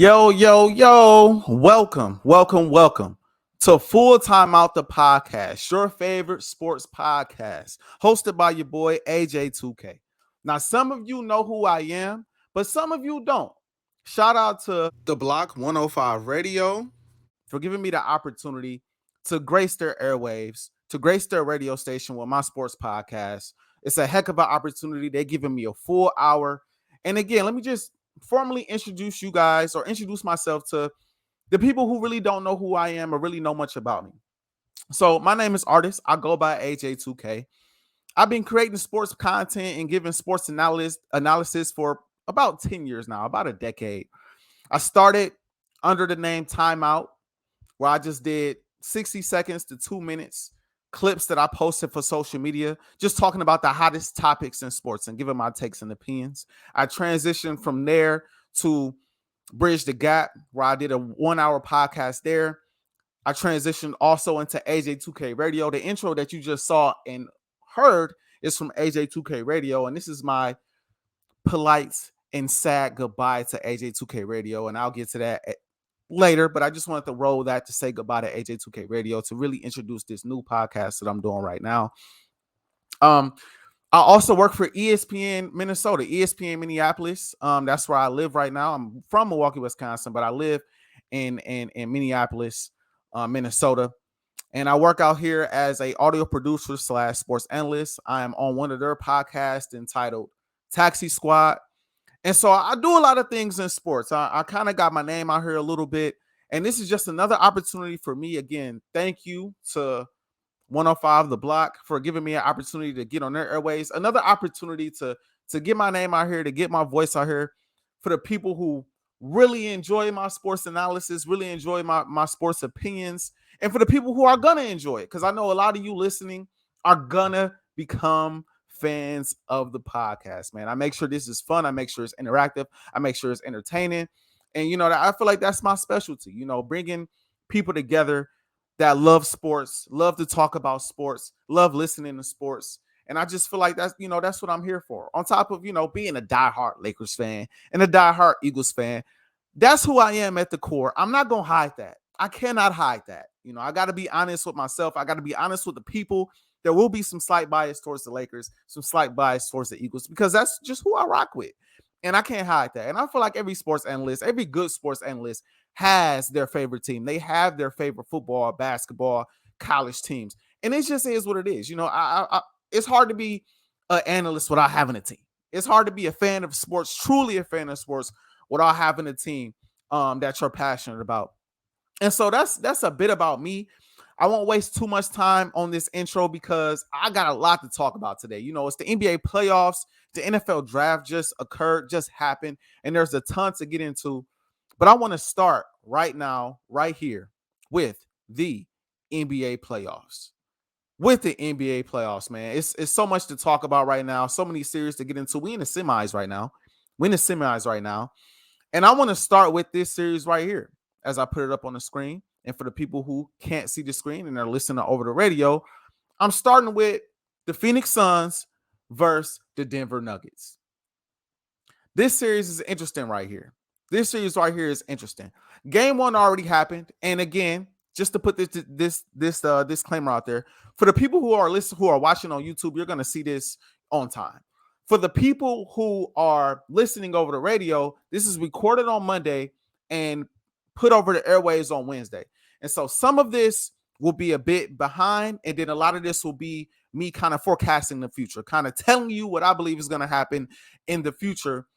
Yo, yo, yo. Welcome to Full Time Out the Podcast, your favorite sports podcast, hosted by your boy Ajae 2K. Now, some of you know who I am, but some of you don't. Shout out to the Block 105 Radio for giving me the opportunity to grace their airwaves, to grace their radio station with my sports podcast. It's a heck of an opportunity. They're giving me a full hour. And again, let me just formally introduce you guys or introduce myself to the people who really don't know who I am or really know much about me. So my name is Artist. I go by AJ2K. I've been creating sports content and giving sports analysis for about 10 years now, about a decade. I started under the name Timeout, where I just did 60 seconds to 2 minutes clips that I posted for social media, just talking about the hottest topics in sports and giving my takes and opinions. I transitioned from there to Bridge the Gap, where I did a 1 hour podcast there. I transitioned also into AJ2K Radio. The intro that you just saw and heard is from AJ2K Radio, and this is my polite and sad goodbye to AJ2K Radio, and I'll get to that later, but I just wanted to roll that to say goodbye to AJ2K Radio to really introduce this new podcast that I'm doing right now. I also work for ESPN Minnesota, ESPN Minneapolis. That's where I live right now. I'm from Milwaukee, Wisconsin, but I live in Minneapolis, Minnesota. And I work out here as a audio producer / sports analyst. I am on one of their podcasts entitled Taxi Squad. And so I do a lot of things in sports. I kind of got my name out here a little bit. And this is just another opportunity for me. Again, thank you to 105 The Block for giving me an opportunity to get on their airways. Another opportunity to get my name out here, to get my voice out here for the people who really enjoy my sports analysis, really enjoy my sports opinions, and for the people who are going to enjoy it. Because I know a lot of you listening are going to become fans of the podcast, man. I make sure this is fun. I make sure it's interactive. I make sure it's entertaining. And, I feel like that's my specialty, bringing people together that love sports, love to talk about sports, love listening to sports. And I just feel like that's what I'm here for. On top of, being a diehard Lakers fan and a diehard Eagles fan, that's who I am at the core. I'm not going to hide that. I cannot hide that. I got to be honest with myself. I got to be honest with the people. There will be some slight bias towards the Lakers, some slight bias towards the Eagles, because that's just who I rock with. And I can't hide that. And I feel like every sports analyst, every good sports analyst has their favorite team. They have their favorite football, basketball, college teams. And it just is what it is. It's hard to be an analyst without having a team. It's hard to be a fan of sports, truly a fan of sports, without having a team that you're passionate about. And so that's a bit about me. I won't waste too much time on this intro because I got a lot to talk about today. It's the NBA playoffs. The NFL draft just occurred, just happened, and there's a ton to get into. But I want to start right now, right here, with the NBA playoffs. With the NBA playoffs, man. It's so much to talk about right now. So many series to get into. We in the semis right now. And I want to start with this series right here as I put it up on the screen. And for the people who can't see the screen and are listening over the radio, I'm starting with the Phoenix Suns versus the Denver Nuggets. This series is interesting right here. Game one already happened. And again, just to put this disclaimer out there, for the people who are watching on YouTube, you're going to see this on time. For the people who are listening over the radio, this is recorded on Monday and put over the airwaves on Wednesday. And so some of this will be a bit behind, and then a lot of this will be me kind of forecasting the future, kind of telling you what I believe is going to happen in the future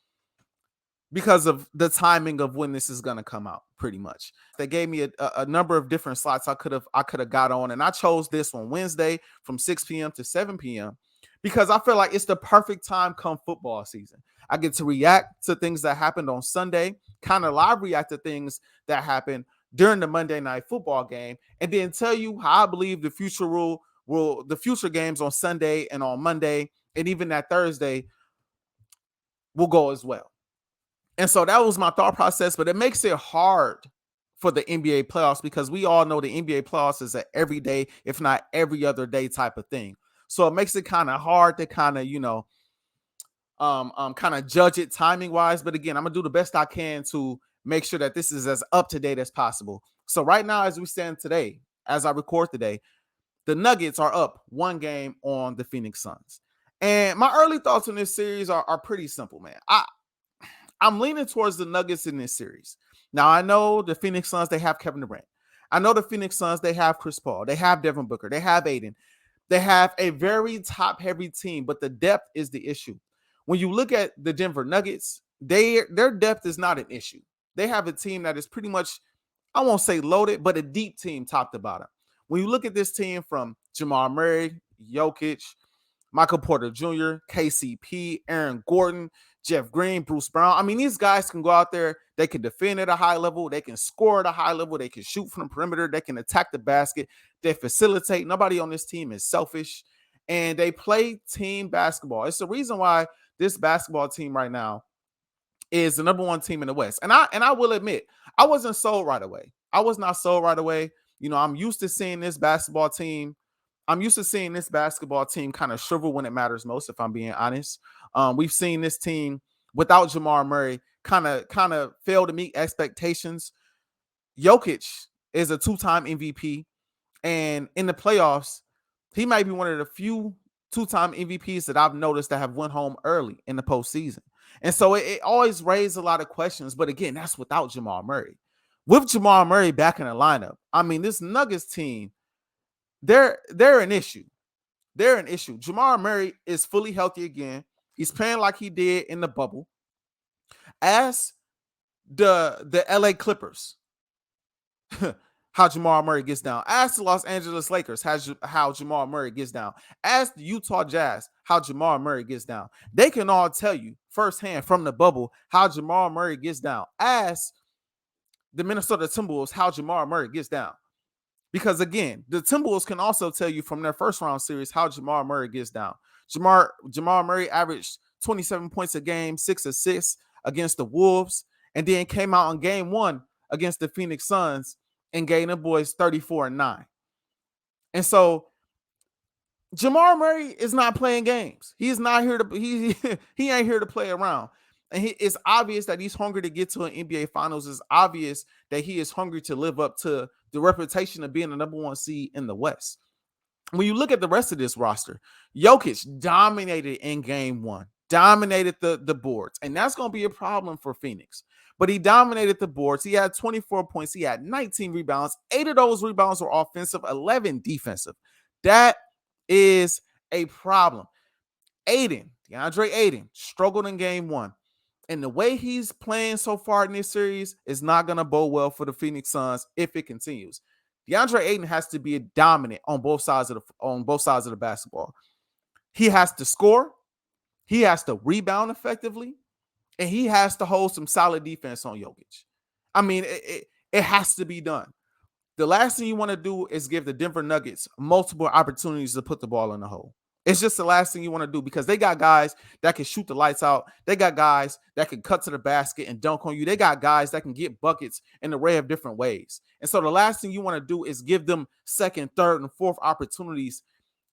because of the timing of when this is going to come out, pretty much. They gave me a number of different slots I could have got on, and I chose this one Wednesday from 6 p.m. to 7 p.m. because I feel like it's the perfect time come football season. I get to react to things that happened on Sunday, kind of live react to things that happened during the Monday night football game, and then tell you how I believe the future games on Sunday and on Monday and even that Thursday will go as well. And so that was my thought process, but it makes it hard for the NBA playoffs because we all know the NBA playoffs is an everyday, if not every other day type of thing. So it makes it kind of hard to kind of, kind of judge it timing wise. But again, I'm gonna do the best I can to make sure that this is as up to date as possible. So right now, as we stand today, as I record today, the Nuggets are up 1 game on the Phoenix Suns. And my early thoughts on this series are pretty simple, man. I'm leaning towards the Nuggets in this series. Now, I know the Phoenix Suns, they have Kevin Durant. I know the Phoenix Suns, they have Chris Paul. They have Devin Booker. They have Aiden. They have a very top-heavy team, but the depth is the issue. When you look at the Denver Nuggets, their depth is not an issue. They have a team that is pretty much, I won't say loaded, but a deep team top to bottom. When you look at this team from Jamal Murray, Jokic, Michael Porter Jr., KCP, Aaron Gordon, Jeff Green, Bruce Brown. I mean, these guys can go out there. They can defend at a high level. They can score at a high level. They can shoot from the perimeter. They can attack the basket. They facilitate. Nobody on this team is selfish. And they play team basketball. It's the reason why this basketball team right now is the number 1 team in the West. And I will admit, I wasn't sold right away. I was not sold right away. You know, I'm used to seeing this basketball team kind of shrivel when it matters most, if I'm being honest. We've seen this team without Jamal Murray kind of fail to meet expectations. Jokic is a 2-time MVP, and in the playoffs, he might be one of the few 2-time MVPs that I've noticed that have went home early in the postseason. And so it always raised a lot of questions. But again, that's without Jamal Murray. With Jamal Murray back in the lineup, I mean, this Nuggets team, they're an issue. They're an issue. Jamal Murray is fully healthy again. He's playing like he did in the bubble. Ask the LA Clippers how Jamal Murray gets down. Ask the Los Angeles Lakers how Jamal Murray gets down. Ask the Utah Jazz how Jamal Murray gets down. They can all tell you firsthand from the bubble how Jamal Murray gets down. Ask the Minnesota Timberwolves how Jamal Murray gets down. Because again, the Timberwolves can also tell you from their first round series how Jamal Murray gets down. Jamal Murray averaged 27 points a game, 6 assists against the Wolves, and then came out in game 1 against the Phoenix Suns and gave them boys 34-9. And so Jamal Murray is not playing games. He is not here to he ain't here to play around. And it's obvious that he's hungry to get to an NBA Finals. It's obvious that he is hungry to live up to the reputation of being the number 1 seed in the West. When you look at the rest of this roster, Jokic dominated in game 1, dominated the boards, and that's going to be a problem for Phoenix. But he dominated the boards. He had 24 points. He had 19 rebounds. 8 of those rebounds were offensive, 11 defensive. That is a problem. DeAndre Ayton struggled in game 1. And the way he's playing so far in this series is not going to bode well for the Phoenix Suns if it continues. DeAndre Ayton has to be a dominant on both sides of the basketball. He has to score, he has to rebound effectively, and he has to hold some solid defense on Jokic. I mean, it has to be done. The last thing you want to do is give the Denver Nuggets multiple opportunities to put the ball in the hole. It's just the last thing you want to do because they got guys that can shoot the lights out. They got guys that can cut to the basket and dunk on you. They got guys that can get buckets in an array of different ways. And so the last thing you want to do is give them second, third, and fourth opportunities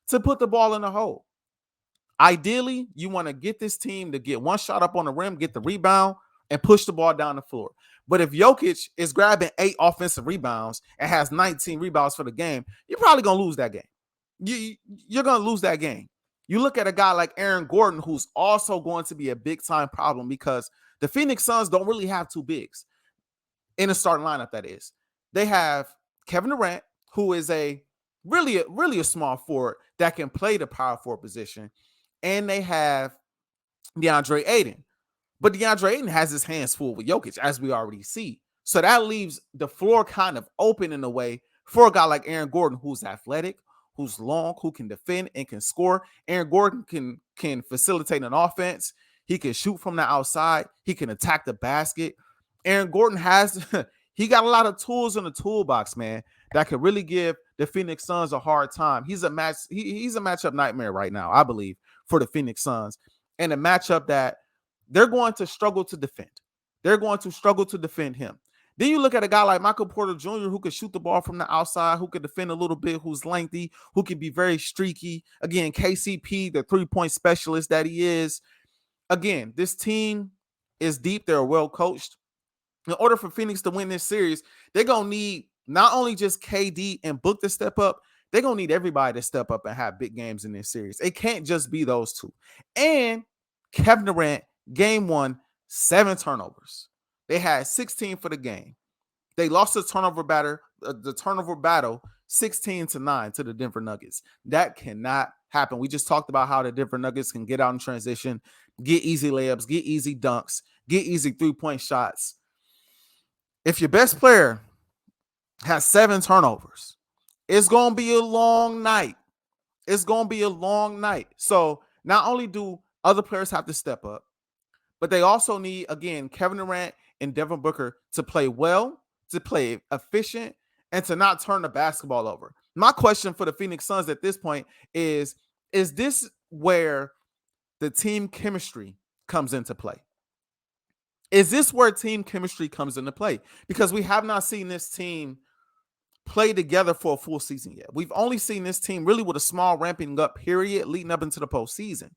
to put the ball in the hole. Ideally, you want to get this team to get one shot up on the rim, get the rebound, and push the ball down the floor. But if Jokic is grabbing 8 offensive rebounds and has 19 rebounds for the game, you're probably going to lose that game. You're going to lose that game. You look at a guy like Aaron Gordon, who's also going to be a big-time problem because the Phoenix Suns don't really have 2 bigs in the starting lineup, that is. They have Kevin Durant, who is really a small forward that can play the power forward position, and they have DeAndre Ayton. But DeAndre Ayton has his hands full with Jokic, as we already see. So that leaves the floor kind of open in a way for a guy like Aaron Gordon, who's athletic, who's long, who can defend and can score. Aaron Gordon can facilitate an offense. He can shoot from the outside. He can attack the basket. Aaron Gordon he got a lot of tools in the toolbox, man, that could really give the Phoenix Suns a hard time. He's a matchup nightmare right now, I believe, for the Phoenix Suns. And a matchup that they're going to struggle to defend. They're going to struggle to defend him. Then you look at a guy like Michael Porter Jr., who could shoot the ball from the outside, who could defend a little bit, who's lengthy, who can be very streaky. Again, KCP, the 3-point specialist that he is. Again, this team is deep. They're well coached. In order for Phoenix to win this series, they're going to need not only just KD and Book to step up, they're going to need everybody to step up and have big games in this series. It can't just be those two. And Kevin Durant, game 1, 7 turnovers. They had 16 for the game. They lost the turnover battle 16-9 to the Denver Nuggets. That cannot happen. We just talked about how the Denver Nuggets can get out in transition, get easy layups, get easy dunks, get easy three-point shots. If your best player has 7 turnovers, it's going to be a long night. It's going to be a long night. So not only do other players have to step up, but they also need, again, Kevin Durant and Devin Booker to play well, to play efficient, and to not turn the basketball over. My question for the Phoenix Suns at this point is this where the team chemistry comes into play? Is this where team chemistry comes into play? Because we have not seen this team play together for a full season yet. We've only seen this team really with a small ramping up period leading up into the postseason.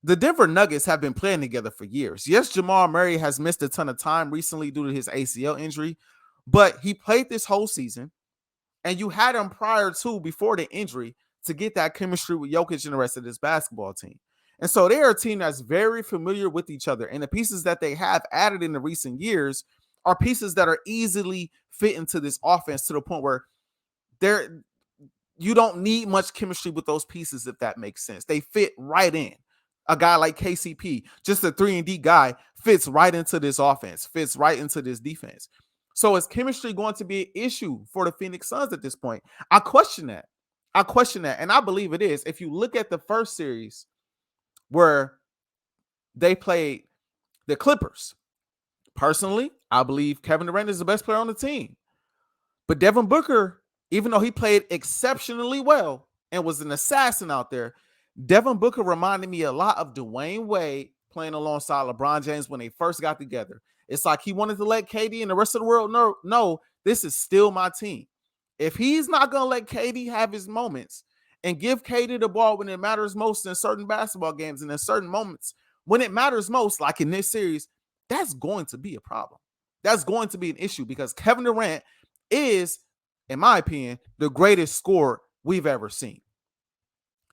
The Denver Nuggets have been playing together for years. Yes, Jamal Murray has missed a ton of time recently due to his ACL injury, but he played this whole season, and you had him before the injury, to get that chemistry with Jokic and the rest of this basketball team. And so they're a team that's very familiar with each other, and the pieces that they have added in the recent years are pieces that are easily fit into this offense to the point where you don't need much chemistry with those pieces, if that makes sense. They fit right in. A guy like KCP, just a 3-and-D guy, fits right into this offense, fits right into this defense. So is chemistry going to be an issue for the Phoenix Suns at this point? I question that. And I believe it is. If you look at the first series where they played the Clippers, personally, I believe Kevin Durant is the best player on the team. But Devin Booker, even though he played exceptionally well and was an assassin out there, Devin Booker reminded me a lot of Dwayne Wade playing alongside LeBron James when they first got together. It's like he wanted to let KD and the rest of the world know this is still my team. If he's not going to let KD have his moments and give KD the ball when it matters most in certain basketball games and in certain moments when it matters most, like in this series, that's going to be a problem. That's going to be an issue because Kevin Durant is, in my opinion, the greatest scorer we've ever seen.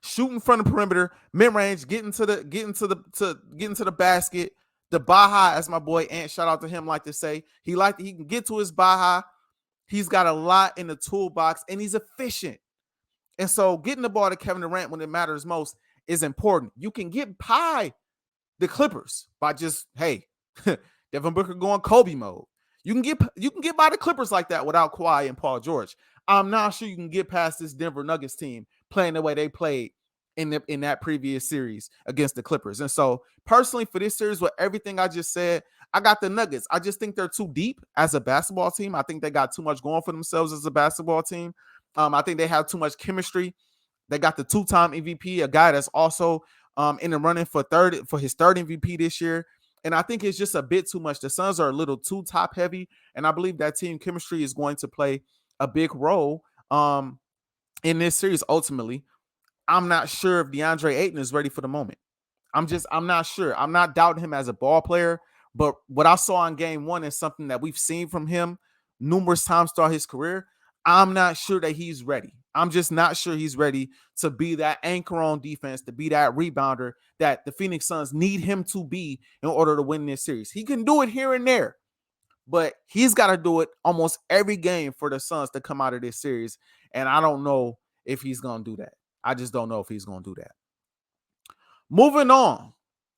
Shooting from the perimeter, mid-range, getting to the basket, the Baja, as my boy Ant, shout out to him, like to say. He can get to his Baja. He's got a lot in the toolbox, and he's efficient. And so getting the ball to Kevin Durant when it matters most is important. You can get by the Clippers by just, hey, Devin Booker going Kobe mode. You can get by the Clippers like that without Kawhi and Paul George. I'm not sure you can get past this Denver Nuggets team playing the way they played in that previous series against the Clippers. And so personally for this series, with everything I just said, I got the Nuggets. I just think they're too deep as a basketball team. I think they got too much going for themselves as a basketball team. I think they have too much chemistry. They got the 2-time MVP, a guy that's also in the running for his third MVP this year. And I think it's just a bit too much. The Suns are a little too top heavy. And I believe that team chemistry is going to play a big role in this series. Ultimately, I'm not sure if DeAndre Ayton is ready for the moment. I'm not sure. I'm not doubting him as a ball player, but what I saw in game 1 is something that we've seen from him numerous times throughout his career. I'm not sure that he's ready. I'm just not sure he's ready to be that anchor on defense, to be that rebounder that the Phoenix Suns need him to be in order to win this series. He can do it here and there, but he's got to do it almost every game for the Suns to come out of this series. And I don't know if he's going to do that. I just don't know if he's going to do that. Moving on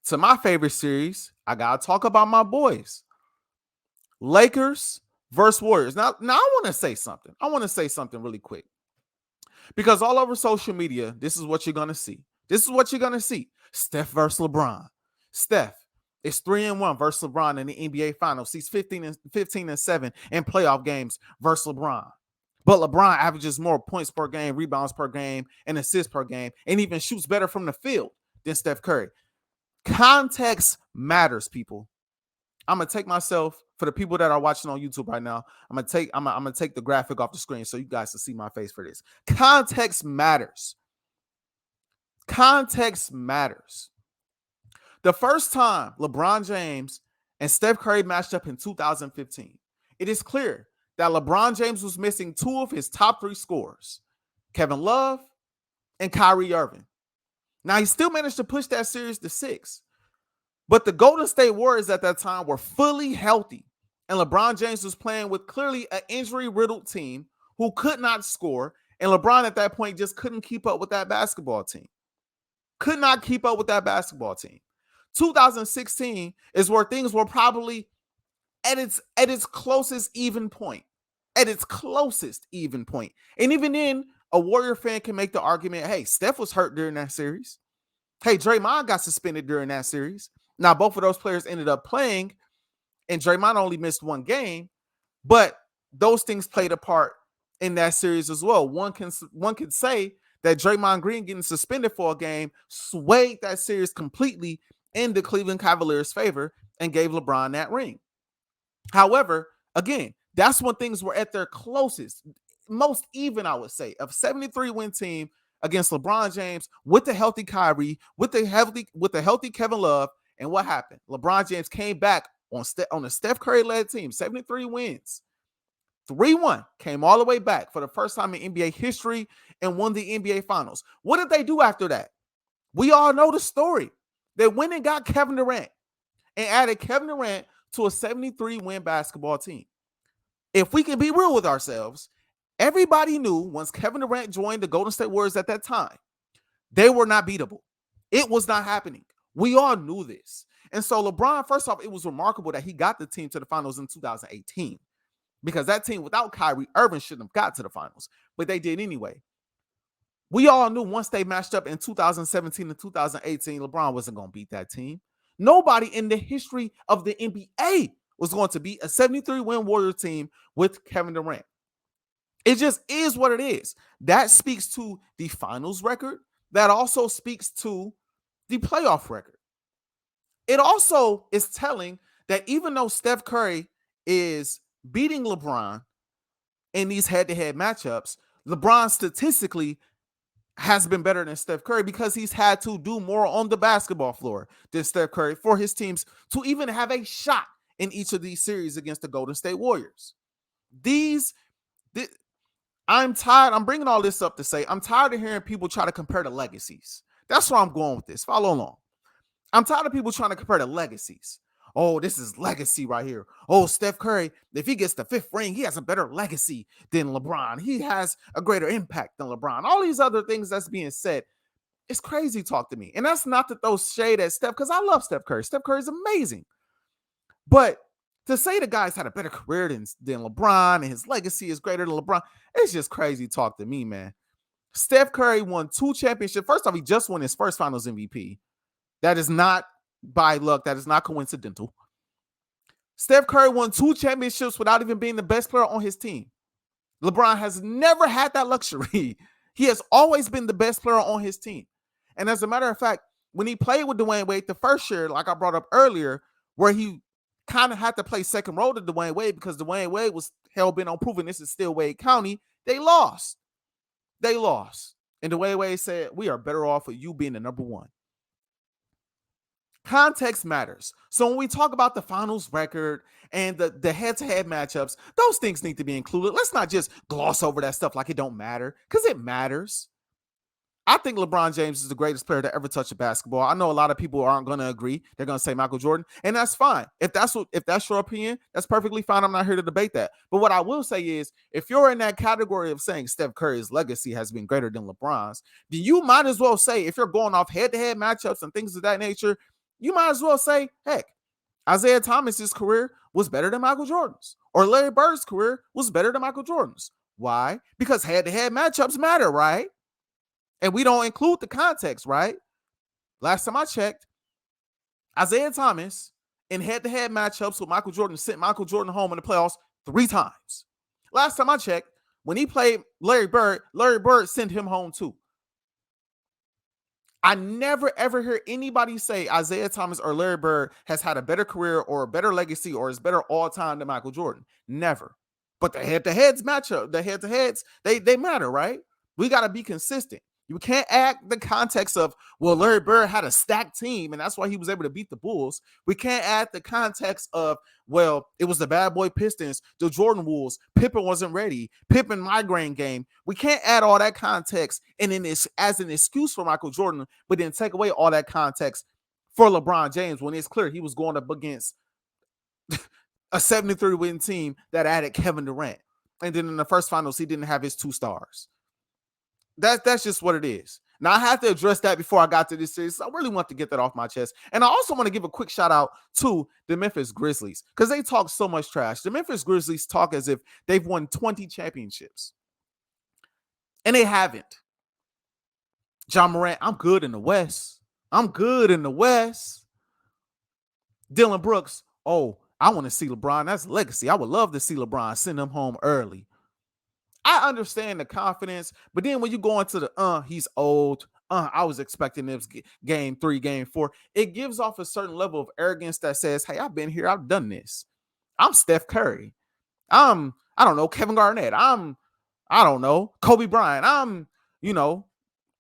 to my favorite series, I got to talk about my boys. Lakers versus Warriors. Now I want to say something. I want to say something really quick. Because all over social media, this is what you're going to see. This is what you're going to see. Steph versus LeBron. Steph is 3-1 versus LeBron in the NBA Finals. He's 15-7 in playoff games versus LeBron. But LeBron averages more points per game, rebounds per game, and assists per game, and even shoots better from the field than Steph Curry. Context matters, people. I'm gonna take myself, for the people that are watching on YouTube right now, I'm gonna take the graphic off the screen so you guys can see my face for this. Context matters. Context matters. The first time LeBron James and Steph Curry matched up in 2015. It is clear that LeBron James was missing two of his top three scorers, Kevin Love and Kyrie Irving. Now, he still managed to push that series to 6, but the Golden State Warriors at that time were fully healthy, and LeBron James was playing with clearly an injury-riddled team who could not score, and LeBron at that point just couldn't keep up with that basketball team. Could not keep up with that basketball team. 2016 is where things were probably at its closest even point. At its closest even point. And even then, a Warrior fan can make the argument, hey, Steph was hurt during that series. Hey, Draymond got suspended during that series. Now, both of those players ended up playing, and Draymond only missed one game, but those things played a part in that series as well. One could say that Draymond Green getting suspended for a game swayed that series completely in the Cleveland Cavaliers' favor and gave LeBron that ring. However, again, that's when things were at their closest, most even, I would say, of 73-win team against LeBron James with the healthy Kyrie, with the healthy Kevin Love. And what happened? LeBron James came back on a Steph Curry-led team, 73 wins. 3-1, came all the way back for the first time in NBA history and won the NBA Finals. What did they do after that? We all know the story. They went and got Kevin Durant and added Kevin Durant to a 73-win basketball team. If we can be real with ourselves, everybody knew once Kevin Durant joined the Golden State Warriors at that time, they were not beatable. It was not happening. We all knew this. And so LeBron, first off, it was remarkable that he got the team to the finals in 2018 because that team without Kyrie Irving shouldn't have got to the finals, but they did anyway. We all knew once they matched up in 2017 and 2018, LeBron wasn't going to beat that team. Nobody in the history of the NBA was going to beat a 73-win Warrior team with Kevin Durant. It just is what it is. That speaks to the finals record. That also speaks to the playoff record. It also is telling that even though Steph Curry is beating LeBron in these head-to-head matchups, LeBron statistically has been better than Steph Curry because he's had to do more on the basketball floor than Steph Curry for his teams to even have a shot in each of these series against the Golden State Warriors. I'm tired. I'm bringing all this up to say I'm tired of hearing people try to compare the legacies. That's where I'm going with this. Follow along. I'm tired of people trying to compare the legacies. Oh, this is legacy right here. Oh, Steph Curry, if he gets the 5th ring, he has a better legacy than LeBron. He has a greater impact than LeBron. All these other things that's being said, it's crazy talk to me. And that's not to throw shade at Steph, because I love Steph Curry. Steph Curry is amazing. But to say the guy's had a better career than LeBron and his legacy is greater than LeBron, it's just crazy talk to me, man. Steph Curry won 2 championships. First off, he just won his first finals MVP. That is not by luck. That is not coincidental. Steph Curry won 2 championships without even being the best player on his team. LeBron has never had that luxury. He has always been the best player on his team. And as a matter of fact, when he played with Dwayne Wade the first year, like I brought up earlier, where he kind of had to play second role to Dwayne Wade because Dwayne Wade was hell-bent on proving this is still Wade County, they lost. And Dwayne Wade said, we are better off with you being the number 1. Context matters. So when we talk about the finals record and the head-to-head matchups, those things need to be included. Let's not just gloss over that stuff like it don't matter, because it matters. I think LeBron James is the greatest player to ever touch a basketball. I know a lot of people aren't going to agree. They're going to say Michael Jordan, and that's fine. If that's your opinion, that's perfectly fine. I'm not here to debate that. But what I will say is, if you're in that category of saying Steph Curry's legacy has been greater than LeBron's, then you might as well say, if you're going off head-to-head matchups and things of that nature, you might as well say, heck, Isaiah Thomas's career was better than Michael Jordan's, or Larry Bird's career was better than Michael Jordan's. Why? Because head-to-head matchups matter, right? And we don't include the context, right? Last time I checked, Isaiah Thomas in head-to-head matchups with Michael Jordan sent Michael Jordan home in the playoffs 3 times. Last time I checked, when he played Larry Bird sent him home too. I never, ever hear anybody say Isaiah Thomas or Larry Bird has had a better career or a better legacy or is better all time than Michael Jordan. Never. But the head-to-heads matchup, the head-to-heads, they matter, right? We got to be consistent. You can't add the context of, well, Larry Bird had a stacked team, and that's why he was able to beat the Bulls. We can't add the context of, well, it was the bad boy Pistons, the Jordan Wolves, Pippen wasn't ready, Pippen migraine game. We can't add all that context and then this as an excuse for Michael Jordan, but then take away all that context for LeBron James when it's clear he was going up against a 73-win team that added Kevin Durant. And then in the first finals, he didn't have his 2 stars. That's just what it is. Now, I have to address that before I got to this series. I really want to get that off my chest. And I also want to give a quick shout out to the Memphis Grizzlies because they talk so much trash. The Memphis Grizzlies talk as if they've won 20 championships. And they haven't. John Morant, I'm good in the West. I'm good in the West. Dylan Brooks, oh, I want to see LeBron. That's legacy. I would love to see LeBron send him home early. I understand the confidence, but then when you go into the he's old, I was expecting this game 3, game 4, it gives off a certain level of arrogance that says, hey, I've been here, I've done this. I'm Steph Curry. I don't know, Kevin Garnett. I don't know, Kobe Bryant.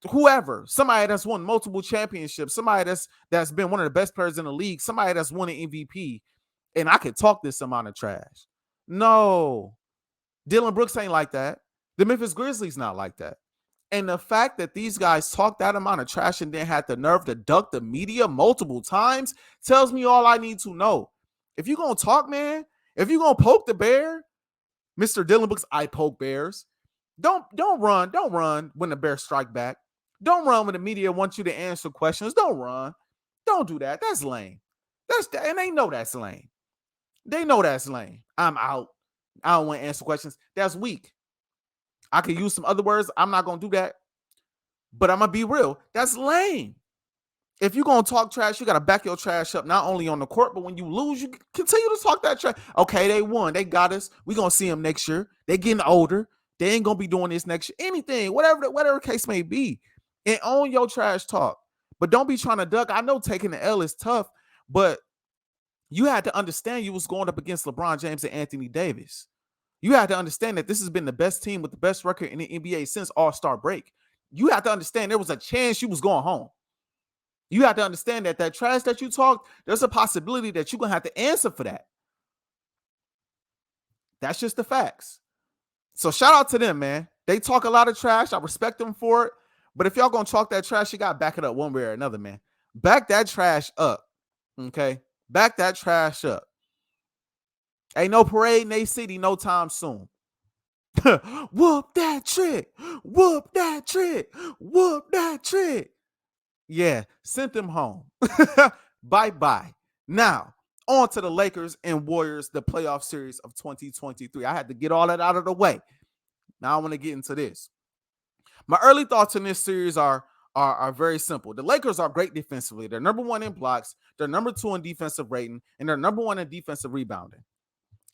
Whoever, somebody that's won multiple championships, somebody that's been one of the best players in the league, somebody that's won an MVP, and I could talk this amount of trash. No. Dylan Brooks ain't like that. The Memphis Grizzlies not like that. And the fact that these guys talk that amount of trash and then had the nerve to duck the media multiple times tells me all I need to know. If you're going to talk, man, if you're going to poke the bear, Mr. Dylan Brooks, I poke bears. Don't run when the Bears strike back. Don't run when the media wants you to answer questions. Don't run. Don't do that. That's lame. And they know that's lame. They know that's lame. I'm out. I don't want to answer questions. That's weak. I could use some other words. I'm not going to do that. But I'm going to be real. That's lame. If you're going to talk trash, you got to back your trash up, not only on the court, but when you lose, you continue to talk that trash. Okay, they won. They got us. We're going to see them next year. They're getting older. They ain't going to be doing this next year. Anything, whatever the case may be. And own your trash talk. But don't be trying to duck. I know taking the L is tough, but you had to understand you was going up against LeBron James and Anthony Davis. You had to understand that this has been the best team with the best record in the NBA since All-Star break. You have to understand there was a chance you was going home. You have to understand that trash that you talked, there's a possibility that you're going to have to answer for that. That's just the facts. So shout out to them, man. They talk a lot of trash. I respect them for it. But if y'all going to talk that trash, you got to back it up one way or another, man. Back that trash up. Okay? Back that trash up. Ain't no parade in A City no time soon. Whoop that trick. Whoop that trick. Whoop that trick. Yeah, sent them home. Bye-bye. Now, on to the Lakers and Warriors, the playoff series of 2023. I had to get all that out of the way. Now I want to get into this. My early thoughts in this series are very simple. The Lakers are great defensively. They're number 1 in blocks. They're number 2 in defensive rating. And they're number 1 in defensive rebounding.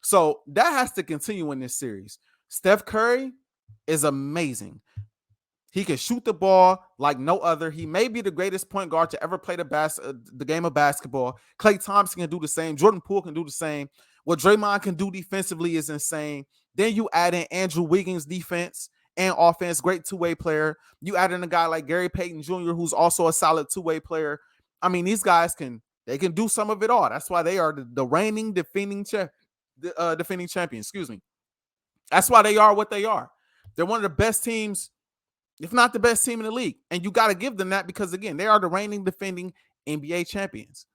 So that has to continue in this series. Steph Curry is amazing. He can shoot the ball like no other. He may be the greatest point guard to ever play the game of basketball. Klay Thompson can do the same. Jordan Poole can do the same. What Draymond can do defensively is insane. Then you add in Andrew Wiggins' defense and offense, great two-way player. You add in a guy like Gary Payton Jr., who's also a solid two-way player. I mean, these guys can do some of it all. That's why they are the reigning defending champion. Excuse me. That's why they are what they are. They're one of the best teams, if not the best team in the league. And you got to give them that because, again, they are the reigning defending NBA champions.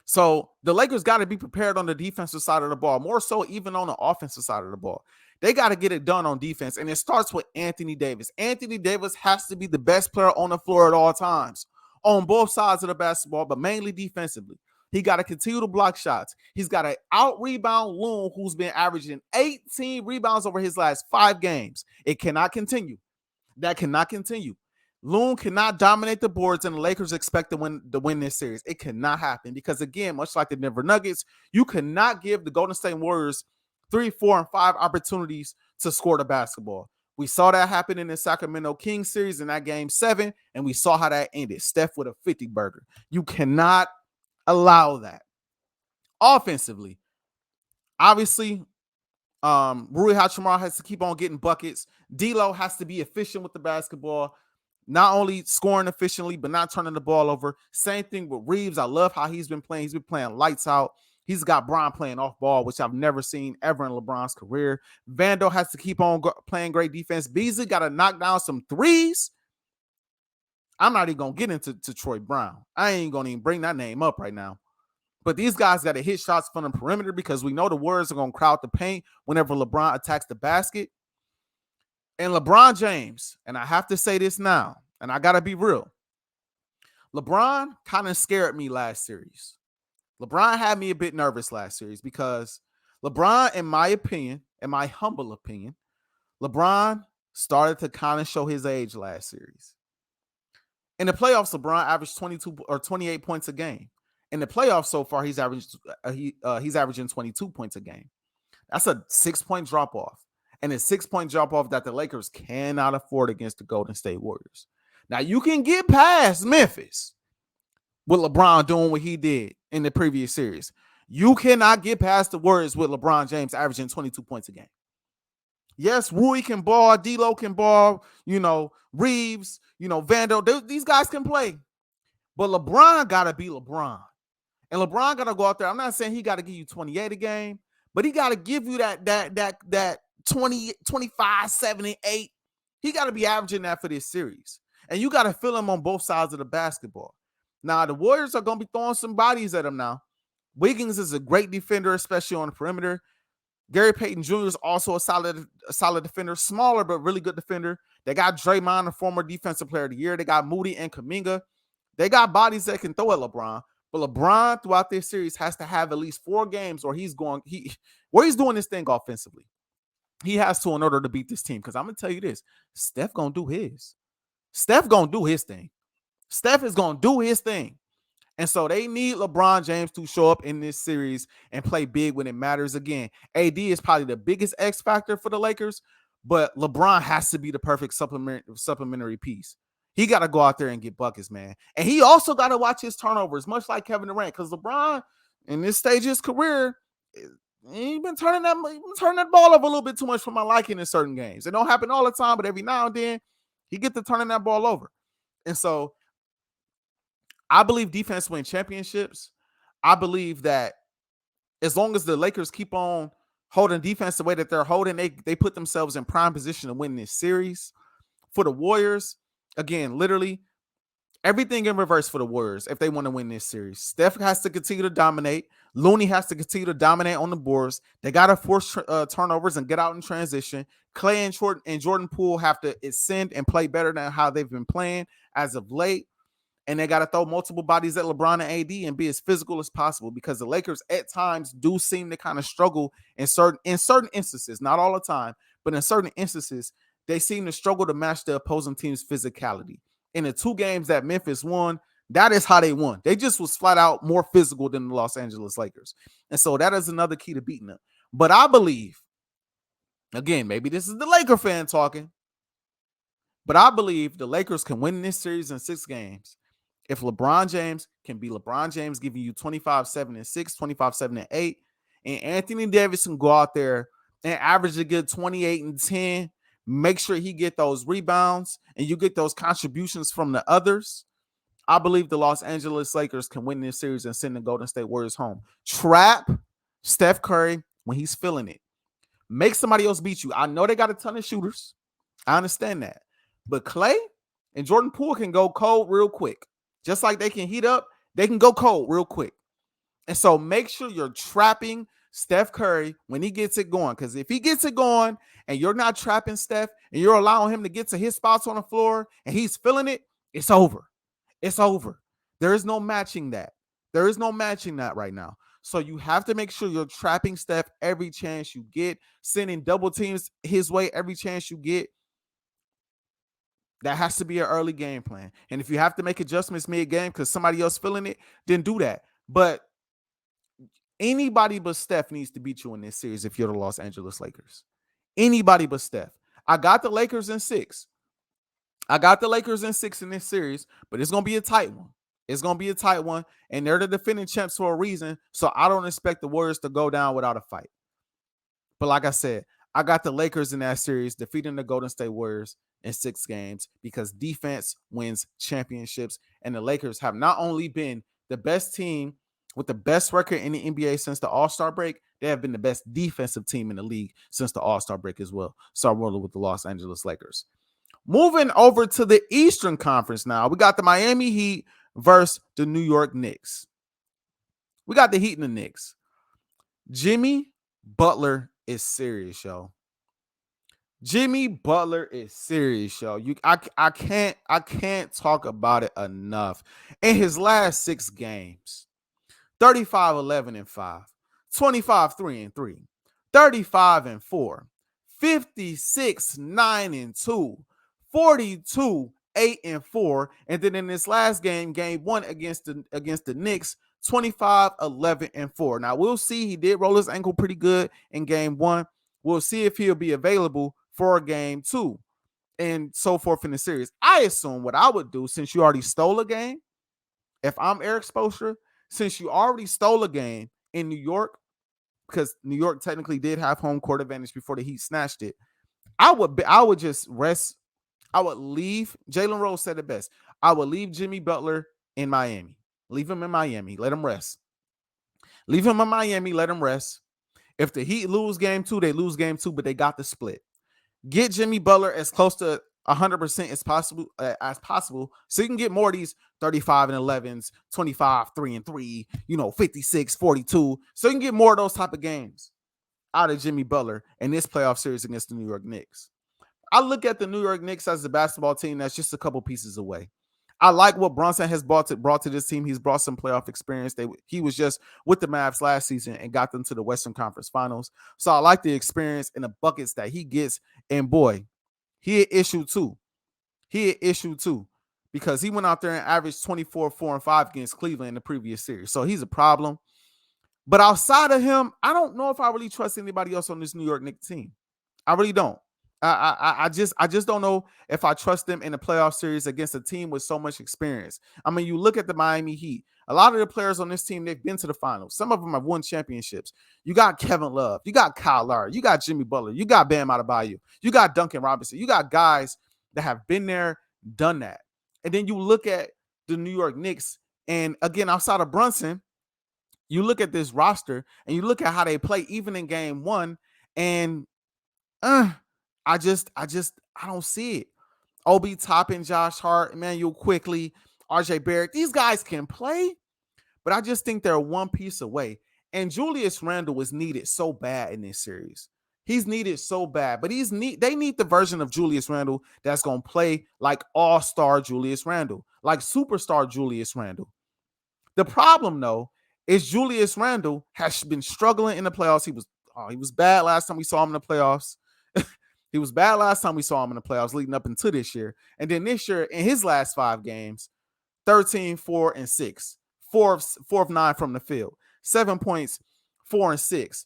So the Lakers got to be prepared on the defensive side of the ball, more so even on the offensive side of the ball. They got to get it done on defense, and it starts with Anthony Davis. Anthony Davis has to be the best player on the floor at all times, on both sides of the basketball, but mainly defensively. He got to continue to block shots. He's got to out-rebound Loon, who's been averaging 18 rebounds over his last 5 games. It cannot continue. That cannot continue. Loon cannot dominate the boards, and the Lakers expect to win this series. It cannot happen because, again, much like the Denver Nuggets, you cannot give the Golden State Warriors 3, 4, and 5 opportunities to score the basketball. We saw that happen in the Sacramento Kings series in that game 7, and we saw how that ended. Steph with a 50-burger. You cannot allow that. Offensively, obviously, Rui Hachimura has to keep on getting buckets. D'Lo has to be efficient with the basketball. not only scoring efficiently, but not turning the ball over. Same thing with Reeves. I love how he's been playing. He's been playing lights out. He's got Bron playing off ball, which I've never seen ever in LeBron's career. Vando has to keep on playing great defense. Beasley got to knock down some threes. I'm not even going to get into Troy Brown. I ain't going to even bring that name up right now. But these guys got to hit shots from the perimeter because we know the Warriors are going to crowd the paint whenever LeBron attacks the basket. And LeBron James, and I have to say this now, and I got to be real. LeBron kind of scared me last series. LeBron had me a bit nervous last series because LeBron, in my opinion, in my humble opinion, LeBron started to kind of show his age last series. In the playoffs, LeBron averaged 22 or 28 points a game. In the playoffs so far, he's averaging 22 points a game. That's a 6-point drop off. And a 6-point drop off that the Lakers cannot afford against the Golden State Warriors. Now, you can get past Memphis with LeBron doing what he did in the previous series. You cannot get past the Warriors with LeBron James averaging 22 points a game. Yes, Rui can ball, D'Lo can ball, Reeves, Vando. These guys can play. But LeBron got to be LeBron. And LeBron got to go out there. I'm not saying he got to give you 28 a game, but he got to give you that 20, 25, 7, and 8. He got to be averaging that for this series. And you got to fill him on both sides of the basketball. Now, the Warriors are going to be throwing some bodies at him now. Wiggins is a great defender, especially on the perimeter. Gary Payton Jr. is also a solid defender, smaller but really good defender. They got Draymond, a former defensive player of the year. They got Moody and Kuminga. They got bodies that can throw at LeBron. But LeBron, throughout this series, has to have at least 4 games where he's doing this thing offensively. He has to in order to beat this team. Because I'm going to tell you this, Steph going to do his. Steph going to do his thing. Steph is going to do his thing. And so they need LeBron James to show up in this series and play big when it matters. Again, AD is probably the biggest X factor for the Lakers, but LeBron has to be the perfect supplementary piece. He got to go out there and get buckets, man. And he also got to watch his turnovers, much like Kevin Durant, because LeBron, in this stage of his career, he's been turning that ball over a little bit too much for my liking in certain games. It don't happen all the time, but every now and then, he gets to turning that ball over. And so I believe defense wins championships. I believe that as long as the Lakers keep on holding defense the way that they're holding, they put themselves in prime position to win this series. For the Warriors, again, literally everything in reverse for the Warriors if they want to win this series. Steph has to continue to dominate. Looney has to continue to dominate on the boards. They got to force turnovers and get out in transition. Clay and Jordan Poole have to ascend and play better than how they've been playing as of late. And they got to throw multiple bodies at LeBron and AD and be as physical as possible because the Lakers at times do seem to kind of struggle in certain instances, not all the time, but in certain instances, they seem to struggle to match the opposing team's physicality. In the 2 games that Memphis won, that is how they won. They just was flat out more physical than the Los Angeles Lakers. And so that is another key to beating them. But I believe, again, maybe this is the Laker fan talking, but I believe the Lakers can win this series in 6 games. If LeBron James can be LeBron James, giving you 25, 7, and 6, 25, 7, and 8, and Anthony Davis can go out there and average a good 28 and 10, make sure he get those rebounds and you get those contributions from the others, I believe the Los Angeles Lakers can win this series and send the Golden State Warriors home. Trap Steph Curry when he's feeling it. Make somebody else beat you. I know they got a ton of shooters. I understand that. But Clay and Jordan Poole can go cold real quick. Just like they can heat up, they can go cold real quick. And so make sure you're trapping Steph Curry when he gets it going. Because if he gets it going and you're not trapping Steph and you're allowing him to get to his spots on the floor and he's feeling it, it's over. It's over. There is no matching that. There is no matching that right now. So you have to make sure you're trapping Steph every chance you get, sending double teams his way every chance you get. That has to be an early game plan. And if you have to make adjustments mid-game because somebody else feeling it, then do that. But anybody but Steph needs to beat you in this series if you're the Los Angeles Lakers. Anybody but Steph. I got the Lakers in 6. I got the Lakers in 6 in this series, but it's going to be a tight one. It's going to be a tight one, and they're the defending champs for a reason, so I don't expect the Warriors to go down without a fight. But like I said, I got the Lakers in that series defeating the Golden State Warriors in 6 games because defense wins championships. And the Lakers have not only been the best team with the best record in the NBA since the All-Star break, they have been the best defensive team in the league since the All-Star break as well. So I'm rolling with the Los Angeles Lakers. Moving over to the Eastern Conference now, we got the Miami Heat versus the New York Knicks. We got the Heat and the Knicks. Jimmy Butler is serious, yo. Jimmy Butler is serious, yo. I can't talk about it enough. In his last 6 games, 35, 11, and 5, 25, 3, and 3, 35 and 4, 56, 9, and 2, 42, 8, and 4. And then in this last game, game 1 against the Knicks, 25, 11, and 4. Now we'll see. He did roll his ankle pretty good in game 1. We'll see if he'll be available for game 2 and so forth in the series. I assume what I would do, since you already stole a game, if I'm Eric Spoelstra, since you already stole a game in New York, because New York technically did have home court advantage before the Heat snatched it, I would just rest. I would leave. Jalen Rose said it best. I would leave Jimmy Butler in Miami. Leave him in Miami. Let him rest. Leave him in Miami. Let him rest. If the Heat lose game 2, they lose game 2, but they got the split. Get Jimmy Butler as close to 100% as possible, so you can get more of these 35 and 11s, 25, 3 and 3, 56, 42. So you can get more of those type of games out of Jimmy Butler in this playoff series against the New York Knicks. I look at the New York Knicks as a basketball team that's just a couple pieces away. I like what Brunson has brought to this team. He's brought some playoff experience. He was just with the Mavs last season and got them to the Western Conference Finals. So I like the experience and the buckets that he gets. And boy, he an issue too. Because he went out there and averaged 24, 4, and 5 against Cleveland in the previous series. So he's a problem. But outside of him, I don't know if I really trust anybody else on this New York Knicks team. I really don't. I just don't know if I trust them in the playoff series against a team with so much experience. I mean, you look at the Miami Heat. A lot of the players on this team, they've been to the finals. Some of them have won championships. You got Kevin Love. You got Kyle Lowry. You got Jimmy Butler. You got Bam Adebayo. You got Duncan Robinson. You got guys that have been there, done that. And then you look at the New York Knicks, and again, outside of Brunson, you look at this roster, and you look at how they play even in game 1, and I don't see it. Obi Toppin, Josh Hart, Emmanuel Quickly, Ajae Barrett, these guys can play, but I just think they're one piece away. And Julius Randle was needed so bad in this series. He's needed so bad, but they need the version of Julius Randle that's going to play like all-star Julius Randle, like superstar Julius Randle. The problem, though, is Julius Randle has been struggling in the playoffs. He was bad last time we saw him in the playoffs. He was bad last time we saw him in the playoffs leading up into this year. And then this year, in his last 5 games, 13, 4, and 6. 4 of 9 from the field. 7 points, 4 and 6.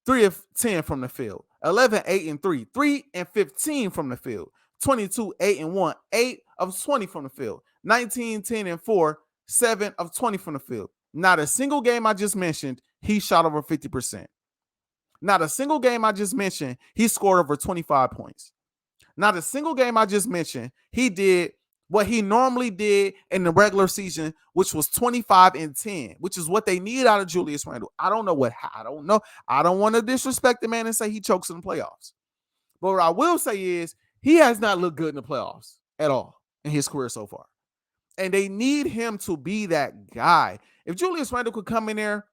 3 of 10 from the field. 11, 8, and 3. 3 and 15 from the field. 22, 8, and 1. 8 of 20 from the field. 19, 10, and 4. 7 of 20 from the field. Not a single game I just mentioned, he shot over 50%. Not a single game I just mentioned, he scored over 25 points. Not a single game I just mentioned, he did what he normally did in the regular season, which was 25 and 10, which is what they need out of Julius Randle. I don't know. I don't want to disrespect the man and say he chokes in the playoffs. But what I will say is he has not looked good in the playoffs at all in his career so far. And they need him to be that guy. If Julius Randle could come in there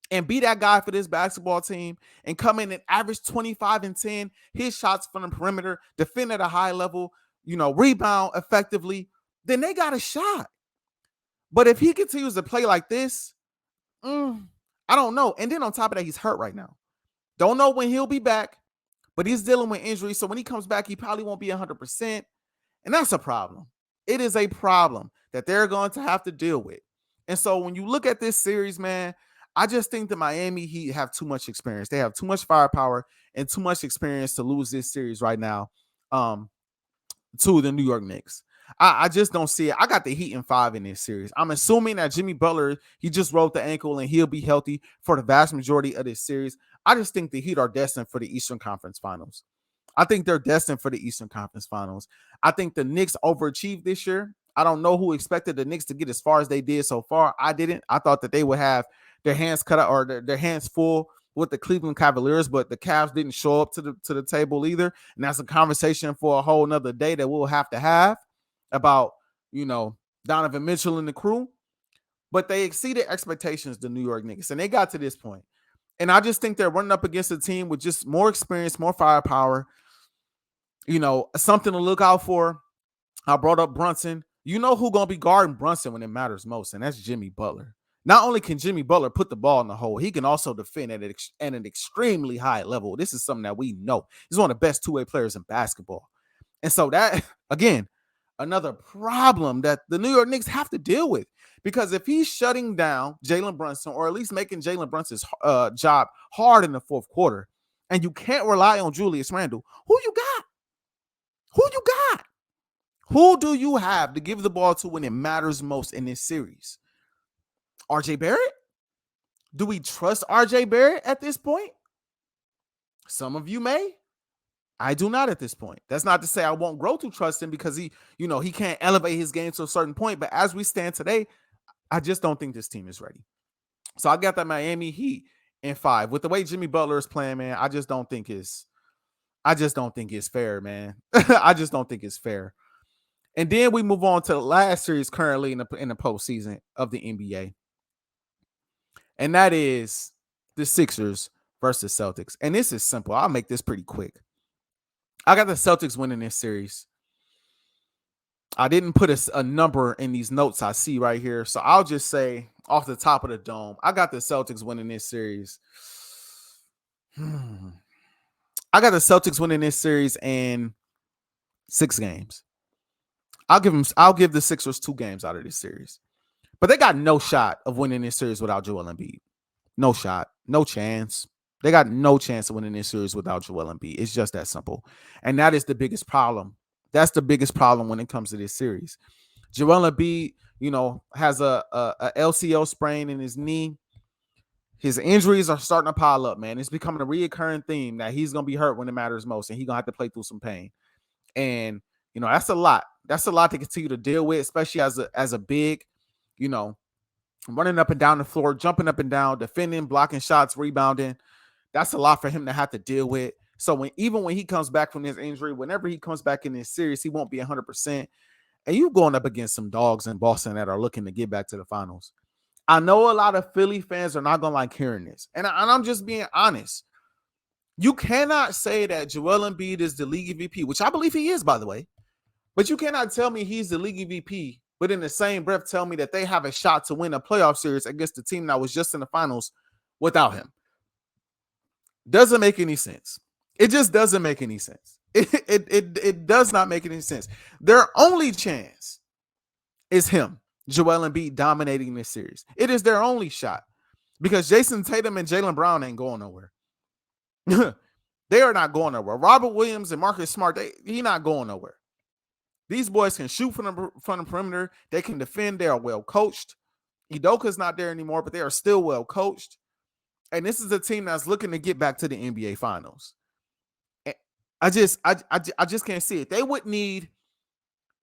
and be that guy for this basketball team and come in and average 25 and 10, his shots from the perimeter, defend at a high level, rebound effectively, then they got a shot. But if he continues to play like this, I don't know. And then on top of that, he's hurt right now. Don't know when he'll be back, but he's dealing with injuries. So when he comes back, he probably won't be 100%. And that's a problem. It is a problem that they're going to have to deal with. And so when you look at this series, man, I just think the Miami Heat have too much experience. They have too much firepower and too much experience to lose this series right now to the New York Knicks. I just don't see it. I got the Heat in 5 in this series. I'm assuming that Jimmy Butler, he just rolled the ankle and he'll be healthy for the vast majority of this series. I just think the Heat are destined for the Eastern Conference Finals. I think they're destined for the Eastern Conference Finals. I think the Knicks overachieved this year. I don't know who expected the Knicks to get as far as they did so far. I didn't. I thought that they would have their hands cut out or their hands full with the Cleveland Cavaliers, but the Cavs didn't show up to the table either. And that's a conversation for a whole nother day that we'll have to have about, Donovan Mitchell and the crew. But they exceeded expectations, the New York Knicks, and they got to this point. And I just think they're running up against a team with just more experience, more firepower, something to look out for. I brought up Brunson. You know who's going to be guarding Brunson when it matters most, and that's Jimmy Butler. Not only can Jimmy Butler put the ball in the hole, he can also defend at an extremely high level. This is something that we know. He's one of the best two-way players in basketball. And so that, again, another problem that the New York Knicks have to deal with. Because if he's shutting down Jalen Brunson, or at least making Jalen Brunson's job hard in the fourth quarter, and you can't rely on Julius Randle, who you got? Who do you have to give the ball to when it matters most in this series? Ajae Barrett? Do we trust Ajae Barrett at this point? Some of you may. I do not at this point. That's not to say I won't grow to trust him because he can't elevate his game to a certain point. But as we stand today, I just don't think this team is ready. So I got that Miami Heat in 5. With the way Jimmy Butler is playing, man, I just don't think it's fair, man. I just don't think it's fair. And then we move on to the last series currently in the postseason of the NBA. And that is the Sixers versus Celtics. And this is simple. I'll make this pretty quick. I got the Celtics winning this series. I didn't put a number in these notes I see right here. So I'll just say off the top of the dome, I got the Celtics winning this series. I got the Celtics winning this series in 6 games. I'll give the Sixers 2 games out of this series. But they got no shot of winning this series without Joel Embiid. No shot. No chance. They got no chance of winning this series without Joel Embiid. It's just that simple. And that is the biggest problem. That's the biggest problem when it comes to this series. Joel Embiid, has a LCL sprain in his knee. His injuries are starting to pile up, man. It's becoming a reoccurring theme that he's going to be hurt when it matters most, and he's going to have to play through some pain. And, that's a lot. That's a lot to continue to deal with, especially as a big, running up and down the floor, jumping up and down, defending, blocking shots, rebounding. That's a lot for him to have to deal with. So even when he comes back from his injury, whenever he comes back in this series, he won't be 100%. And you going up against some dogs in Boston that are looking to get back to the finals. I know a lot of Philly fans are not going to like hearing this. And I'm just being honest. You cannot say that Joel Embiid is the league MVP, which I believe he is, by the way. But you cannot tell me he's the league MVP, but in the same breath tell me that they have a shot to win a playoff series against the team that was just in the finals without him. Doesn't make any sense. It just doesn't make any sense. It does not make any sense. Their only chance is him, Joel Embiid, dominating this series. It is their only shot because Jason Tatum and Jaylen Brown ain't going nowhere. They are not going nowhere. Robert Williams and Marcus Smart, he's not going nowhere. These boys can shoot from the perimeter. They can defend. They are well coached. Udoka's not there anymore, but they are still well coached. And this is a team that's looking to get back to the NBA Finals. I just can't see it. They would need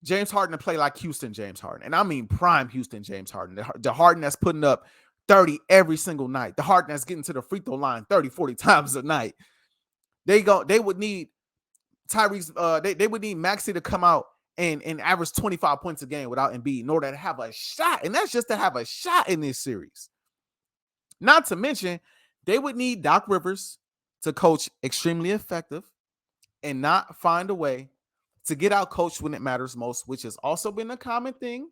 James Harden to play like Houston James Harden. And I mean prime Houston James Harden. The Harden that's putting up 30 every single night. The Harden that's getting to the free throw line 30, 40 times a night. They would need Tyrese, they would need Maxey to come out and average 25 points a game without Embiid in order to have a shot. And that's just to have a shot in this series. Not to mention, they would need Doc Rivers to coach extremely effective and not find a way to get out coached when it matters most, which has also been a common thing.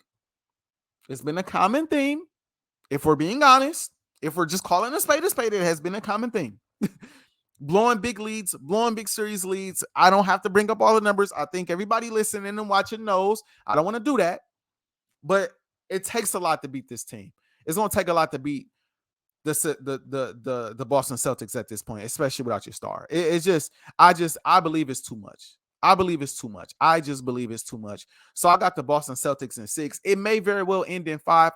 It's been a common theme. If we're being honest, if we're just calling a spade, it has been a common thing. Blowing big leads, blowing big series leads. I don't have to bring up all the numbers. I think everybody listening and watching knows. I don't want to do that. But it takes a lot to beat this team. It's going to take a lot to beat the Boston Celtics at this point, especially without your star. I believe it's too much. I just believe it's too much. So I got the Boston Celtics in 6. It may very well end in 5.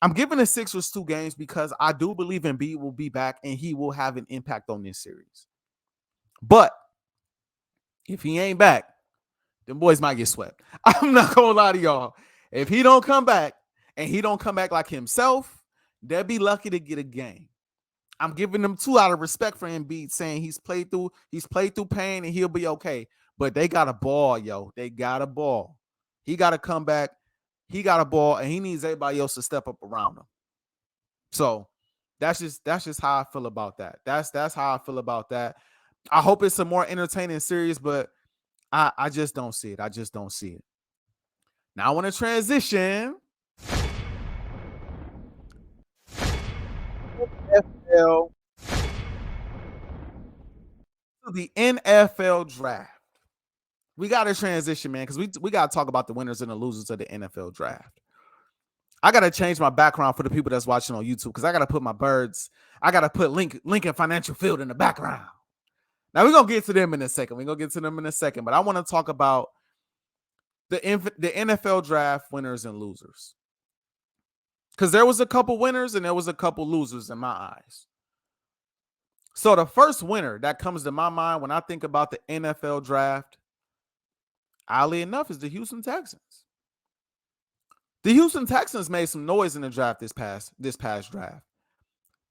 I'm giving the Sixers 2 games because I do believe Embiid will be back and he will have an impact on this series. But if he ain't back, them boys might get swept. I'm not gonna lie to y'all. If he don't come back and he don't come back like himself, they'll be lucky to get a game. I'm giving them 2 out of respect for Embiid, saying he's played through pain and he'll be okay. But they got a ball, yo. They got a ball. He got to come back. He got a ball, and he needs everybody else to step up around him. So that's just how I feel about that. That's how I feel about that. I hope it's a more entertaining series, but I just don't see it. I just don't see it. Now I want to transition to the NFL draft. We got to transition, man, because we got to talk about the winners and the losers of the NFL draft. I got to change my background for the people that's watching on YouTube because I got to put my birds. I got to put Lincoln Financial Field in the background. Now, we're going to get to them in a second. But I want to talk about the NFL draft winners and losers. Because there was a couple winners and there was a couple losers in my eyes. So the first winner that comes to my mind when I think about the NFL draft, oddly enough, is the Houston Texans. The Houston Texans made some noise in the draft this past draft.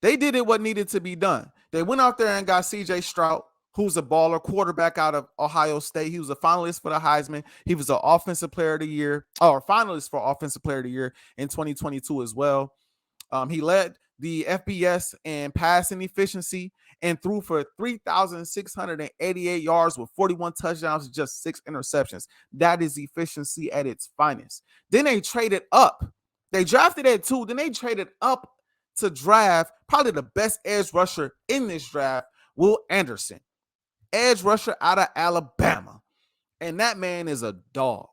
They did what needed to be done. They went out there and got C.J. Stroud, who's a baller quarterback out of Ohio State. He was a finalist for the Heisman. He was an Offensive Player of the Year, or finalist for Offensive Player of the Year in 2022 as well. He led the FBS in passing efficiency and threw for 3,688 yards with 41 touchdowns and just 6 interceptions. That is efficiency at its finest. Then they traded up. They drafted at 2. Then they traded up to draft probably the best edge rusher in this draft, Will Anderson, edge rusher out of Alabama. And that man is a dog.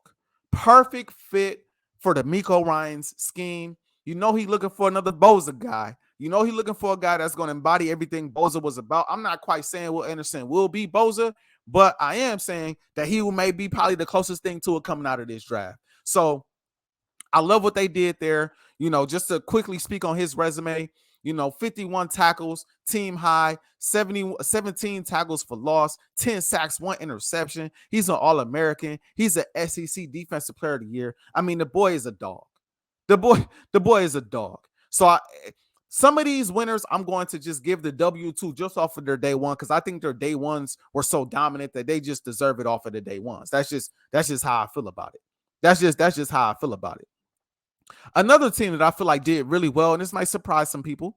Perfect fit for the Miko Ryans scheme. You know he's looking for another Bosa guy. You know he's looking for a guy that's going to embody everything Bosa was about. I'm not quite saying Will Anderson will be Bosa, but I am saying that he may be probably the closest thing to it coming out of this draft. So I love what they did there. You know, just to quickly speak on his resume, 51 tackles, team high, 17 tackles for loss, 10 sacks, 1 interception. He's an All-American. He's an SEC Defensive Player of the Year. I mean, the boy is a dog. The boy is a dog. So some of these winners, I'm going to just give the W2 just off of their day one because I think their day ones were so dominant that they just deserve it off of the day ones. That's just how I feel about it. That's just how I feel about it. Another team that I feel like did really well, and this might surprise some people,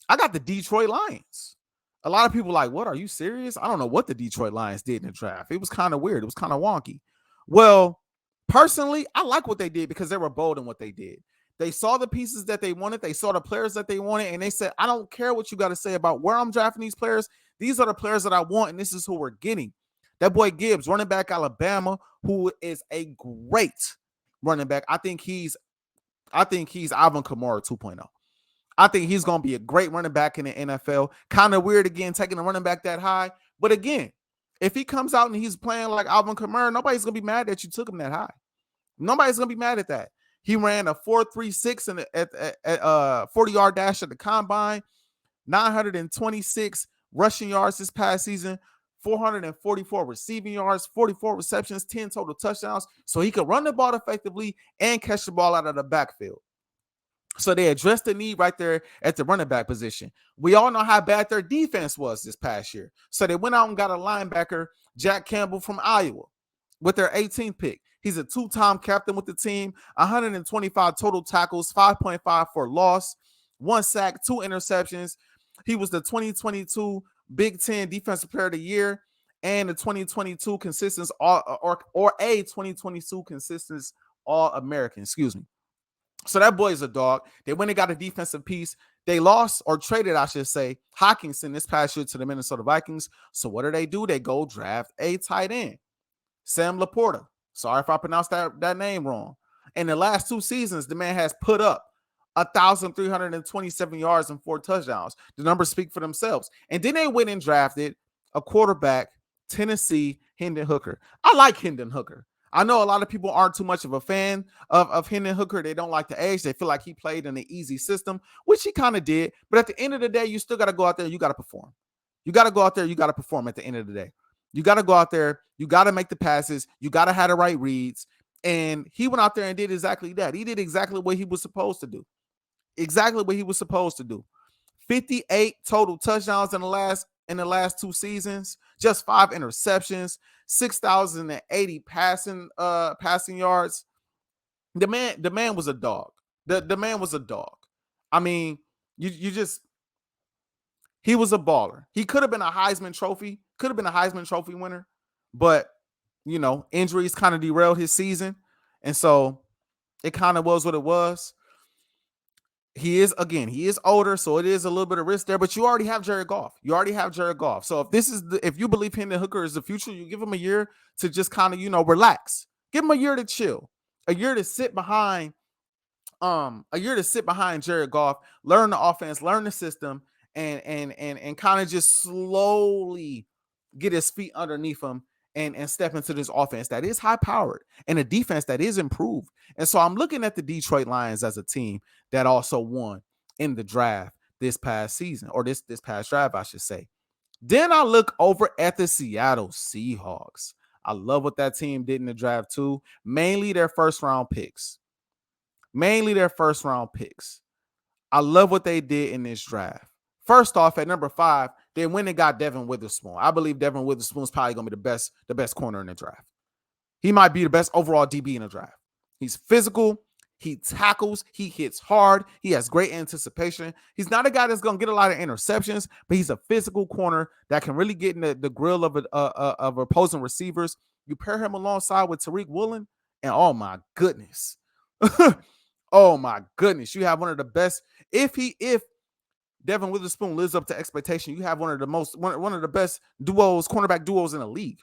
I got the Detroit Lions. A lot of people are like, what, are you serious? I don't know what the Detroit Lions did in the draft. It was kind of weird. It was kind of wonky. Well, personally, I like what they did because they were bold in what they did. They saw the pieces that they wanted. They saw the players that they wanted, and they said, I don't care what you got to say about where I'm drafting these players. These are the players that I want, and this is who we're getting. That boy Gibbs, running back Alabama, who is a great running back. I think he's Alvin Kamara 2.0. I think he's going to be a great running back in the NFL. Kind of weird, again, taking a running back that high. But again, if he comes out and he's playing like Alvin Kamara, nobody's going to be mad that you took him that high. Nobody's going to be mad at that. He ran a 4.36 at 40-yard dash at the combine, 926 rushing yards this past season, 444 receiving yards, 44 receptions, 10 total touchdowns. So he could run the ball effectively and catch the ball out of the backfield. So they addressed the need right there at the running back position. We all know how bad their defense was this past year. So they went out and got a linebacker, Jack Campbell from Iowa, with their 18th pick. He's a 2-time captain with the team, 125 total tackles, 5.5 for loss, 1 sack, 2 interceptions. He was the 2022 Big Ten Defensive Player of the Year and the 2022 consistent or a 2022 consistent All-American, excuse me. So that boy is a dog. They went and got a defensive piece. They lost or traded, I should say, Hockenson this past year to the Minnesota Vikings. So what do? They go draft a tight end, Sam Laporta. Sorry if I pronounced that name wrong. In the last 2 seasons, the man has put up 1,327 yards and 4 touchdowns. The numbers speak for themselves. And then they went and drafted a quarterback, Tennessee, Hendon Hooker. I like Hendon Hooker. I know a lot of people aren't too much of a fan of Hendon Hooker. They don't like the age. They feel like he played in an easy system, which he kind of did. But at the end of the day, you still got to go out there. You got to perform. You got to go out there. You got to perform at the end of the day. You got to go out there. You got to make the passes. You got to have the right reads. And he went out there and did exactly that. He did exactly what he was supposed to do. Exactly what he was supposed to do. 58 total touchdowns in the last 2 seasons, just 5 interceptions, 6,080 passing yards. The man was a dog. The man was a dog. I mean, you just he was a baller. He could have been a Heisman Trophy winner, but injuries kind of derailed his season. And so it kind of was what it was. He is older, so it is a little bit of risk there, but you already have Jared Goff. So if you believe Hendon Hooker is the future, you give him a year to just kind of, relax. Give him a year to chill, a year to sit behind Jared Goff, learn the offense, learn the system, and kind of just slowly get his feet underneath him and step into this offense that is high powered and a defense that is improved. And so I'm looking at the Detroit Lions as a team that also won in the draft this past season, or this past draft, I should say. Then I look over at the Seattle Seahawks. I love what that team did in the draft too, mainly their first round picks. I love what they did in this draft. First off, at number 5, they went and got Devin Witherspoon. I believe Devin Witherspoon is probably going to be the best corner in the draft. He might be the best overall DB in the draft. He's physical. He tackles. He hits hard. He has great anticipation. He's not a guy that's going to get a lot of interceptions, but he's a physical corner that can really get in the grill of opposing receivers. You pair him alongside with Tariq Woolen, and oh my goodness. Oh my goodness. You have one of the best. If Devin Witherspoon lives up to expectation, you have one of the best cornerback duos in the league.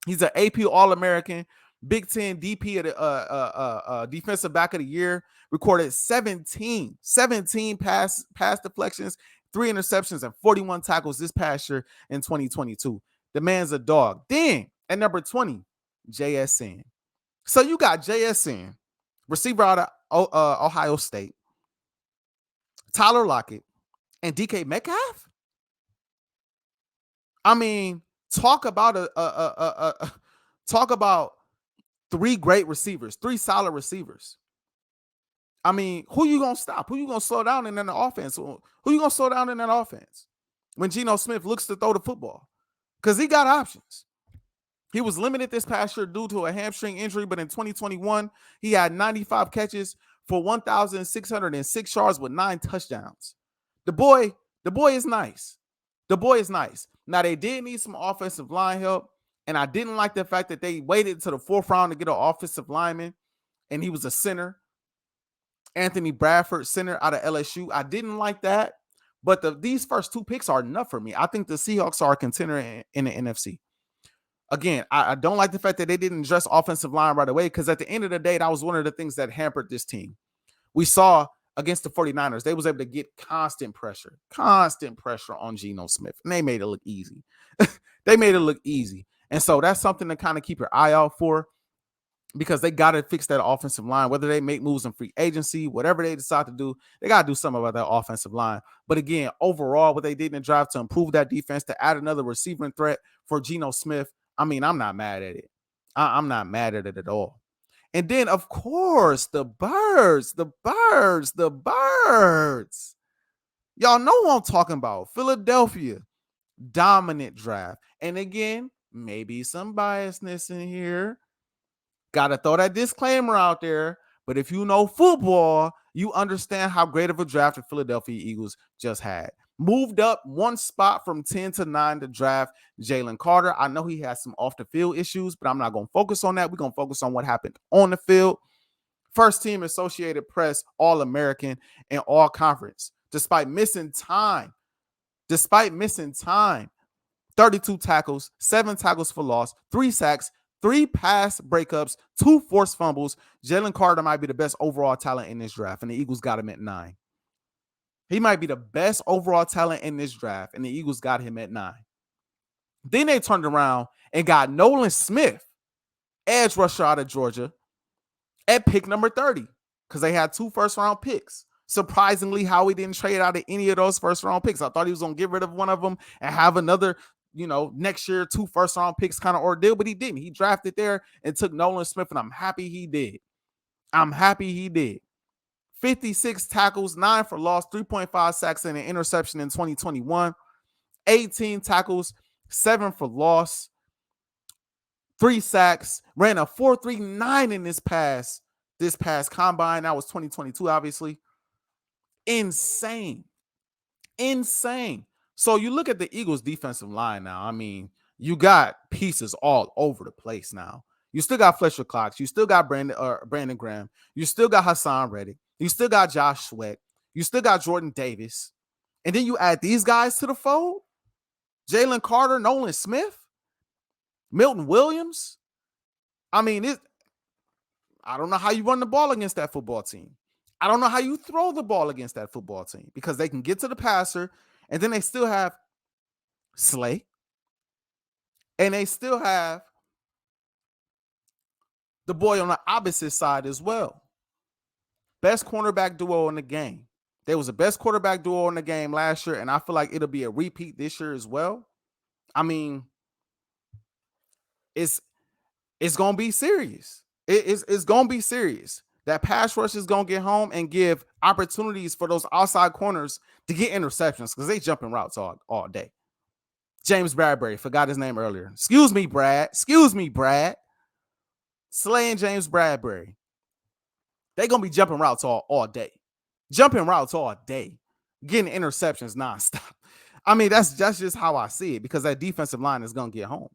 He's an AP All-American, Big Ten DP of the defensive back of the year. Recorded 17 pass deflections, 3 interceptions, and 41 tackles this past year in 2022. The man's a dog. Then at number 20, JSN. So you got JSN, receiver out of Ohio State, Tyler Lockett, and DK Metcalf. I mean, talk about talk about 3 great receivers, 3 solid receivers. I mean, who you gonna stop? Who you gonna slow down in the offense? Who you gonna slow down in that offense when Geno Smith looks to throw the football? Because he got options. He was limited this past year due to a hamstring injury, but in 2021, he had 95 catches for 1,606 yards with 9 touchdowns. The boy is nice. Now, they did need some offensive line help, and I didn't like the fact that they waited to the 4th round to get an offensive lineman, and he was a center. Anthony Bradford, center out of LSU. I didn't like that, but these first 2 picks are enough for me. I think the Seahawks are a contender in the NFC. Again, I don't like the fact that they didn't address offensive line right away, because at the end of the day, that was one of the things that hampered this team. We saw against the 49ers, they was able to get constant pressure on Geno Smith, and they made it look easy. And so that's something to kind of keep your eye out for, because they got to fix that offensive line, whether they make moves in free agency, whatever they decide to do, they got to do something about that offensive line. But again, overall, what they did in the draft to improve that defense, to add another receiving threat for Geno Smith, I mean, I'm not mad at it. I'm not mad at it at all. And then, of course, the birds. Y'all know what I'm talking about. Philadelphia, dominant draft. And again, maybe some biasness in here. Got to throw that disclaimer out there. But if you know football, you understand how great of a draft the Philadelphia Eagles just had. Moved up 1 spot from 10 to 9 to draft Jalen Carter. I know he has some off-the-field issues, but I'm not going to focus on that. We're going to focus on what happened on the field. First team Associated Press All-American and All-Conference. Despite missing time. 32 tackles, 7 tackles for loss, 3 sacks, 3 pass breakups, 2 forced fumbles. Jalen Carter might be the best overall talent in this draft, and the Eagles got him at 9. He might be the best overall talent in this draft, and the Eagles got him at 9. Then they turned around and got Nolan Smith. edge rusher out of Georgia at pick number 30 because they had 2 first-round picks. Surprisingly, Howie didn't trade out of any of those first-round picks. I thought he was going to get rid of one of them and have another, next year 2 first-round picks kind of ordeal, but he didn't. He drafted there and took Nolan Smith, and I'm happy he did. 56 tackles, 9 for loss, 3.5 sacks, and an interception in 2021. 18 tackles, 7 for loss, 3 sacks, ran a 4.39 in this past combine. That was 2022, obviously. Insane. So you look at the Eagles defensive line now. I mean, you got pieces all over the place now. You still got Fletcher Cox. You still got Brandon Graham. You still got Hassan Reddick. You still got Josh Sweat. You still got Jordan Davis. And then you add these guys to the fold. Jalen Carter, Nolan Smith, Milton Williams. I mean, I don't know how you run the ball against that football team. I don't know how you throw the ball against that football team because they can get to the passer, and then they still have Slay, and they still have the boy on the opposite side as well. Best cornerback duo in the game. There was the best quarterback duo in the game last year, and I feel like it'll be a repeat this year as well. I mean, it's going to be serious. It's going to be serious. That pass rush is going to get home and give opportunities for those outside corners to get interceptions because they jumping routes all day. James Bradbury, forgot his name earlier. Excuse me, Brad. Slay and James Bradbury. They're going to be jumping routes all day. Getting interceptions nonstop. I mean, that's just how I see it because that defensive line is going to get home.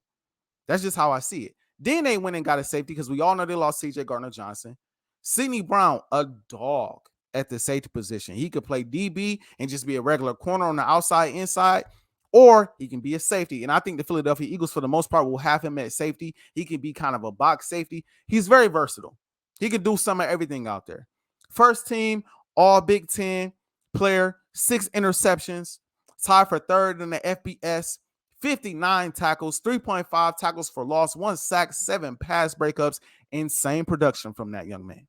That's just how I see it. Then they went and got a safety because we all know they lost C.J. Gardner-Johnson. Sidney Brown, a dog at the safety position. He could play DB and just be a regular corner on the outside, inside, or he can be a safety. And I think the Philadelphia Eagles, for the most part, will have him at safety. He can be kind of a box safety. He's very versatile. He can do some of everything out there. First team, all Big Ten player, 6 interceptions, tied for 3rd in the FBS, 59 tackles, 3.5 tackles for loss, 1 sack, 7 pass breakups. Insane production from that young man.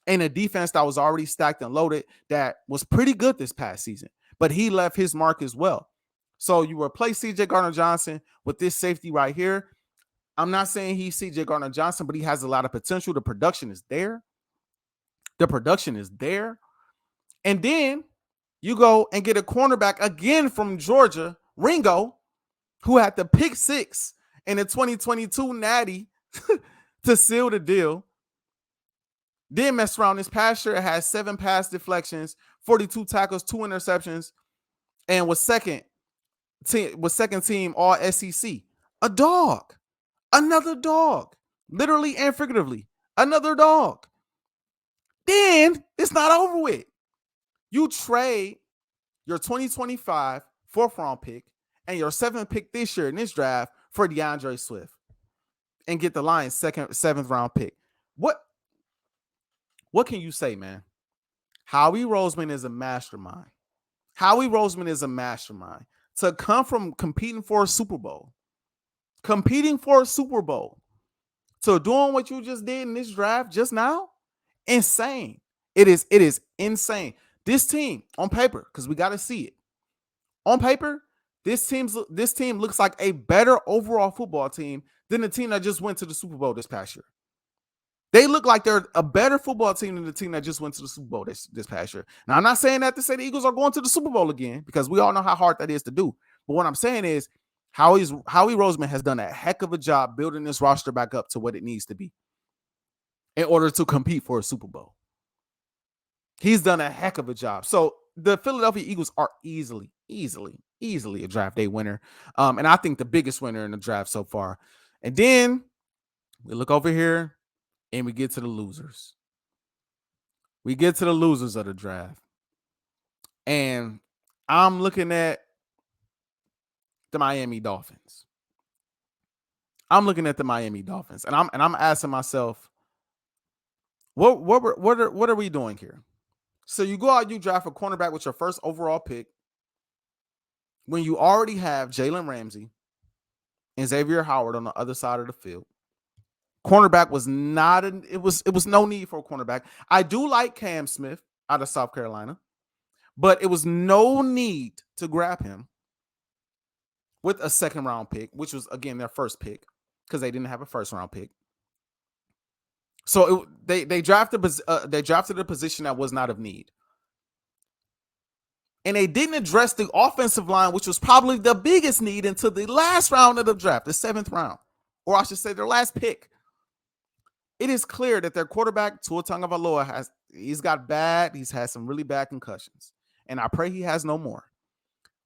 And a defense that was already stacked and loaded that was pretty good this past season. But he left his mark as well. So you replace C.J. Gardner-Johnson with this safety right here. I'm not saying he's C.J. Gardner-Johnson, but he has a lot of potential. The production is there. And then you go and get a cornerback again from Georgia, Ringo, who had the pick 6 in the 2022 Natty to seal the deal. Then mess around this past year. It had 7 pass deflections, 42 tackles, 2 interceptions, and was second team all SEC. A dog. Another dog. Literally and figuratively. Another dog. Then it's not over with. You trade your 2025 4th round pick and your 7th pick this year in this draft for DeAndre Swift and get the Lions' 7th round pick. What can you say, man? Howie Roseman is a mastermind. To come from competing for a Super Bowl, to doing what you just did in this draft just now, insane. It is insane. This team on paper, because we got to see it. On paper, this team looks like a better overall football team than the team that just went to the Super Bowl this past year. They look like they're a better football team than the team that just went to the Super Bowl this past year. Now, I'm not saying that to say the Eagles are going to the Super Bowl again, because we all know how hard that is to do. But what I'm saying is Howie Roseman has done a heck of a job building this roster back up to what it needs to be in order to compete for a Super Bowl. He's done a heck of a job. So the Philadelphia Eagles are easily a draft day winner. And I think the biggest winner in the draft so far. And then we look over here and we get to the losers. We get to the losers of the draft. And I'm looking at the Miami Dolphins. And I'm asking myself, what are we doing here? So you go out, you draft a cornerback with your first overall pick when you already have Jalen Ramsey and Xavier Howard on the other side of the field. Cornerback was not it was no need for a cornerback. I do like Cam Smith out of South Carolina, but it was no need to grab him with a second round pick, which was again their first pick because they didn't have a first round pick. So they drafted a position that was not of need. And they didn't address the offensive line, which was probably the biggest need until the last round of the draft, the 7th round, or I should say their last pick. It is clear that their quarterback, Tua Tagovailoa, he's had some really bad concussions. And I pray he has no more.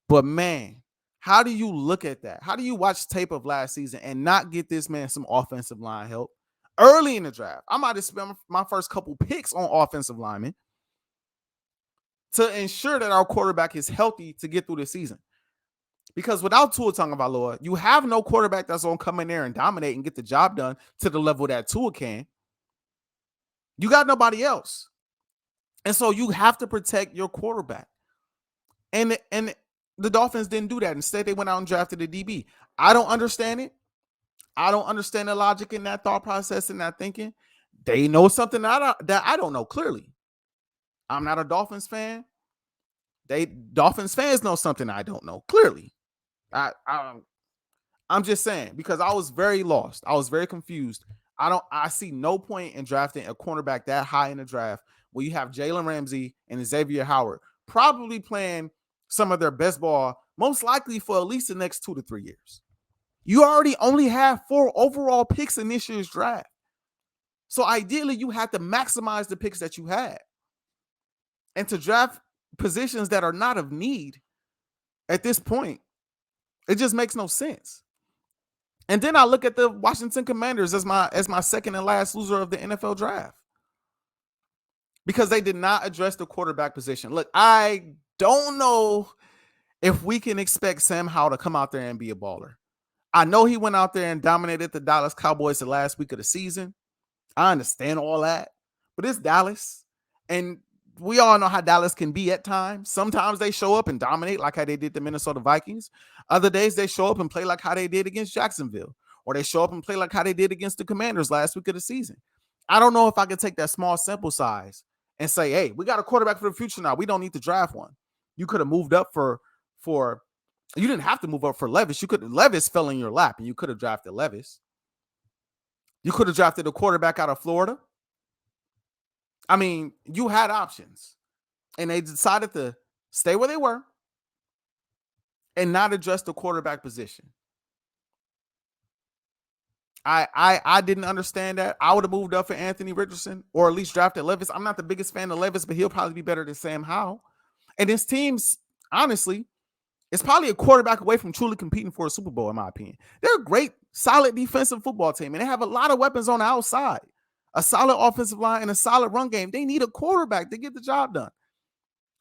But man, how do you look at that? How do you watch tape of last season and not get this man some offensive line help early in the draft? I might have spent my first couple picks on offensive linemen to ensure that our quarterback is healthy to get through the season. Because without Tua Tagovailoa, you have no quarterback that's going to come in there and dominate and get the job done to the level that Tua can. You got nobody else. And so you have to protect your quarterback. And the Dolphins didn't do that. Instead, they went out and drafted a DB. I don't understand it. I don't understand the logic in that thought process and that thinking. They know something that I don't know clearly. I'm not a Dolphins fan. Dolphins fans know something I don't know clearly. I'm just saying, because I was very lost. I was very confused. I see no point in drafting a cornerback that high in the draft where you have Jalen Ramsey and Xavier Howard probably playing some of their best ball, most likely for at least the next 2 to 3 years. You already only have 4 overall picks in this year's draft. So ideally, you had to maximize the picks that you had. And to draft positions that are not of need at this point, it just makes no sense. And then I look at the Washington Commanders as my second and last loser of the NFL draft because they did not address the quarterback position. Look, I don't know if we can expect Sam Howell to come out there and be a baller. I know he went out there and dominated the Dallas Cowboys the last week of the season. I understand all that, but it's Dallas, and we all know how Dallas can be at times. Sometimes they show up and dominate like how they did the Minnesota Vikings. Other days they show up and play like how they did against Jacksonville, or they show up and play like how they did against the Commanders last week of the season. I don't know if I could take that small sample size and say, hey, we got a quarterback for the future now. We don't need to draft one. You could have moved up for you didn't have to move up for Levis. Levis fell in your lap and you could have drafted Levis. You could have drafted a quarterback out of Florida. I mean, you had options, and they decided to stay where they were and not address the quarterback position. I didn't understand that. I would have moved up for Anthony Richardson or at least drafted Levis. I'm not the biggest fan of Levis, but he'll probably be better than Sam Howell. And this team's, honestly, it's probably a quarterback away from truly competing for a Super Bowl, in my opinion. They're a great, solid defensive football team, and they have a lot of weapons on the outside. A solid offensive line and a solid run game. They need a quarterback to get the job done.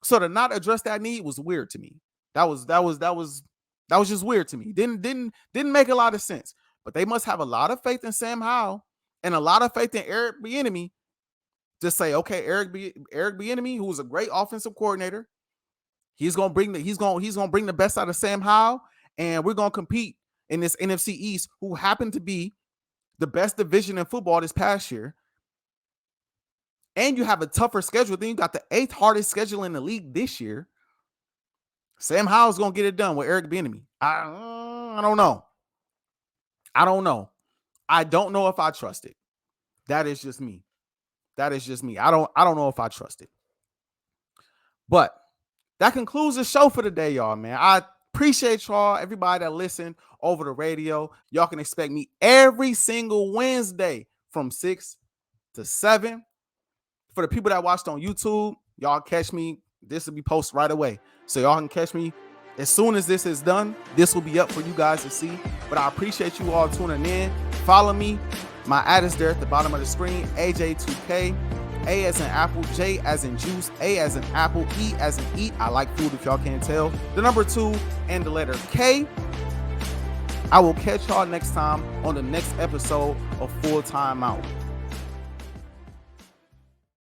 So to not address that need was weird to me. That was just weird to me. Didn't make a lot of sense. But they must have a lot of faith in Sam Howell and a lot of faith in Eric Bieniemy to say, okay, Eric Bieniemy, who was a great offensive coordinator, he's gonna bring the best out of Sam Howell, and we're gonna compete in this NFC East, who happened to be the best division in football this past year. And you have a tougher schedule. Then you got the 8th hardest schedule in the league this year. Sam Howell's going to get it done with Eric Bieniemy. I don't know. I don't know if I trust it. That is just me. I don't know if I trust it. But that concludes the show for today, y'all, man. I appreciate y'all, everybody that listened over the radio. Y'all can expect me every single Wednesday from 6 to 7. For the people that watched on YouTube, y'all catch me. This will be posted right away. So y'all can catch me as soon as this is done. This will be up for you guys to see. But I appreciate you all tuning in. Follow me. My ad is there at the bottom of the screen. Ajae2K. A as in apple, J as in juice, A as in apple, E as in eat. I like food if y'all can't tell. The number 2 and the letter K. I will catch y'all next time on the next episode of Full Time Out.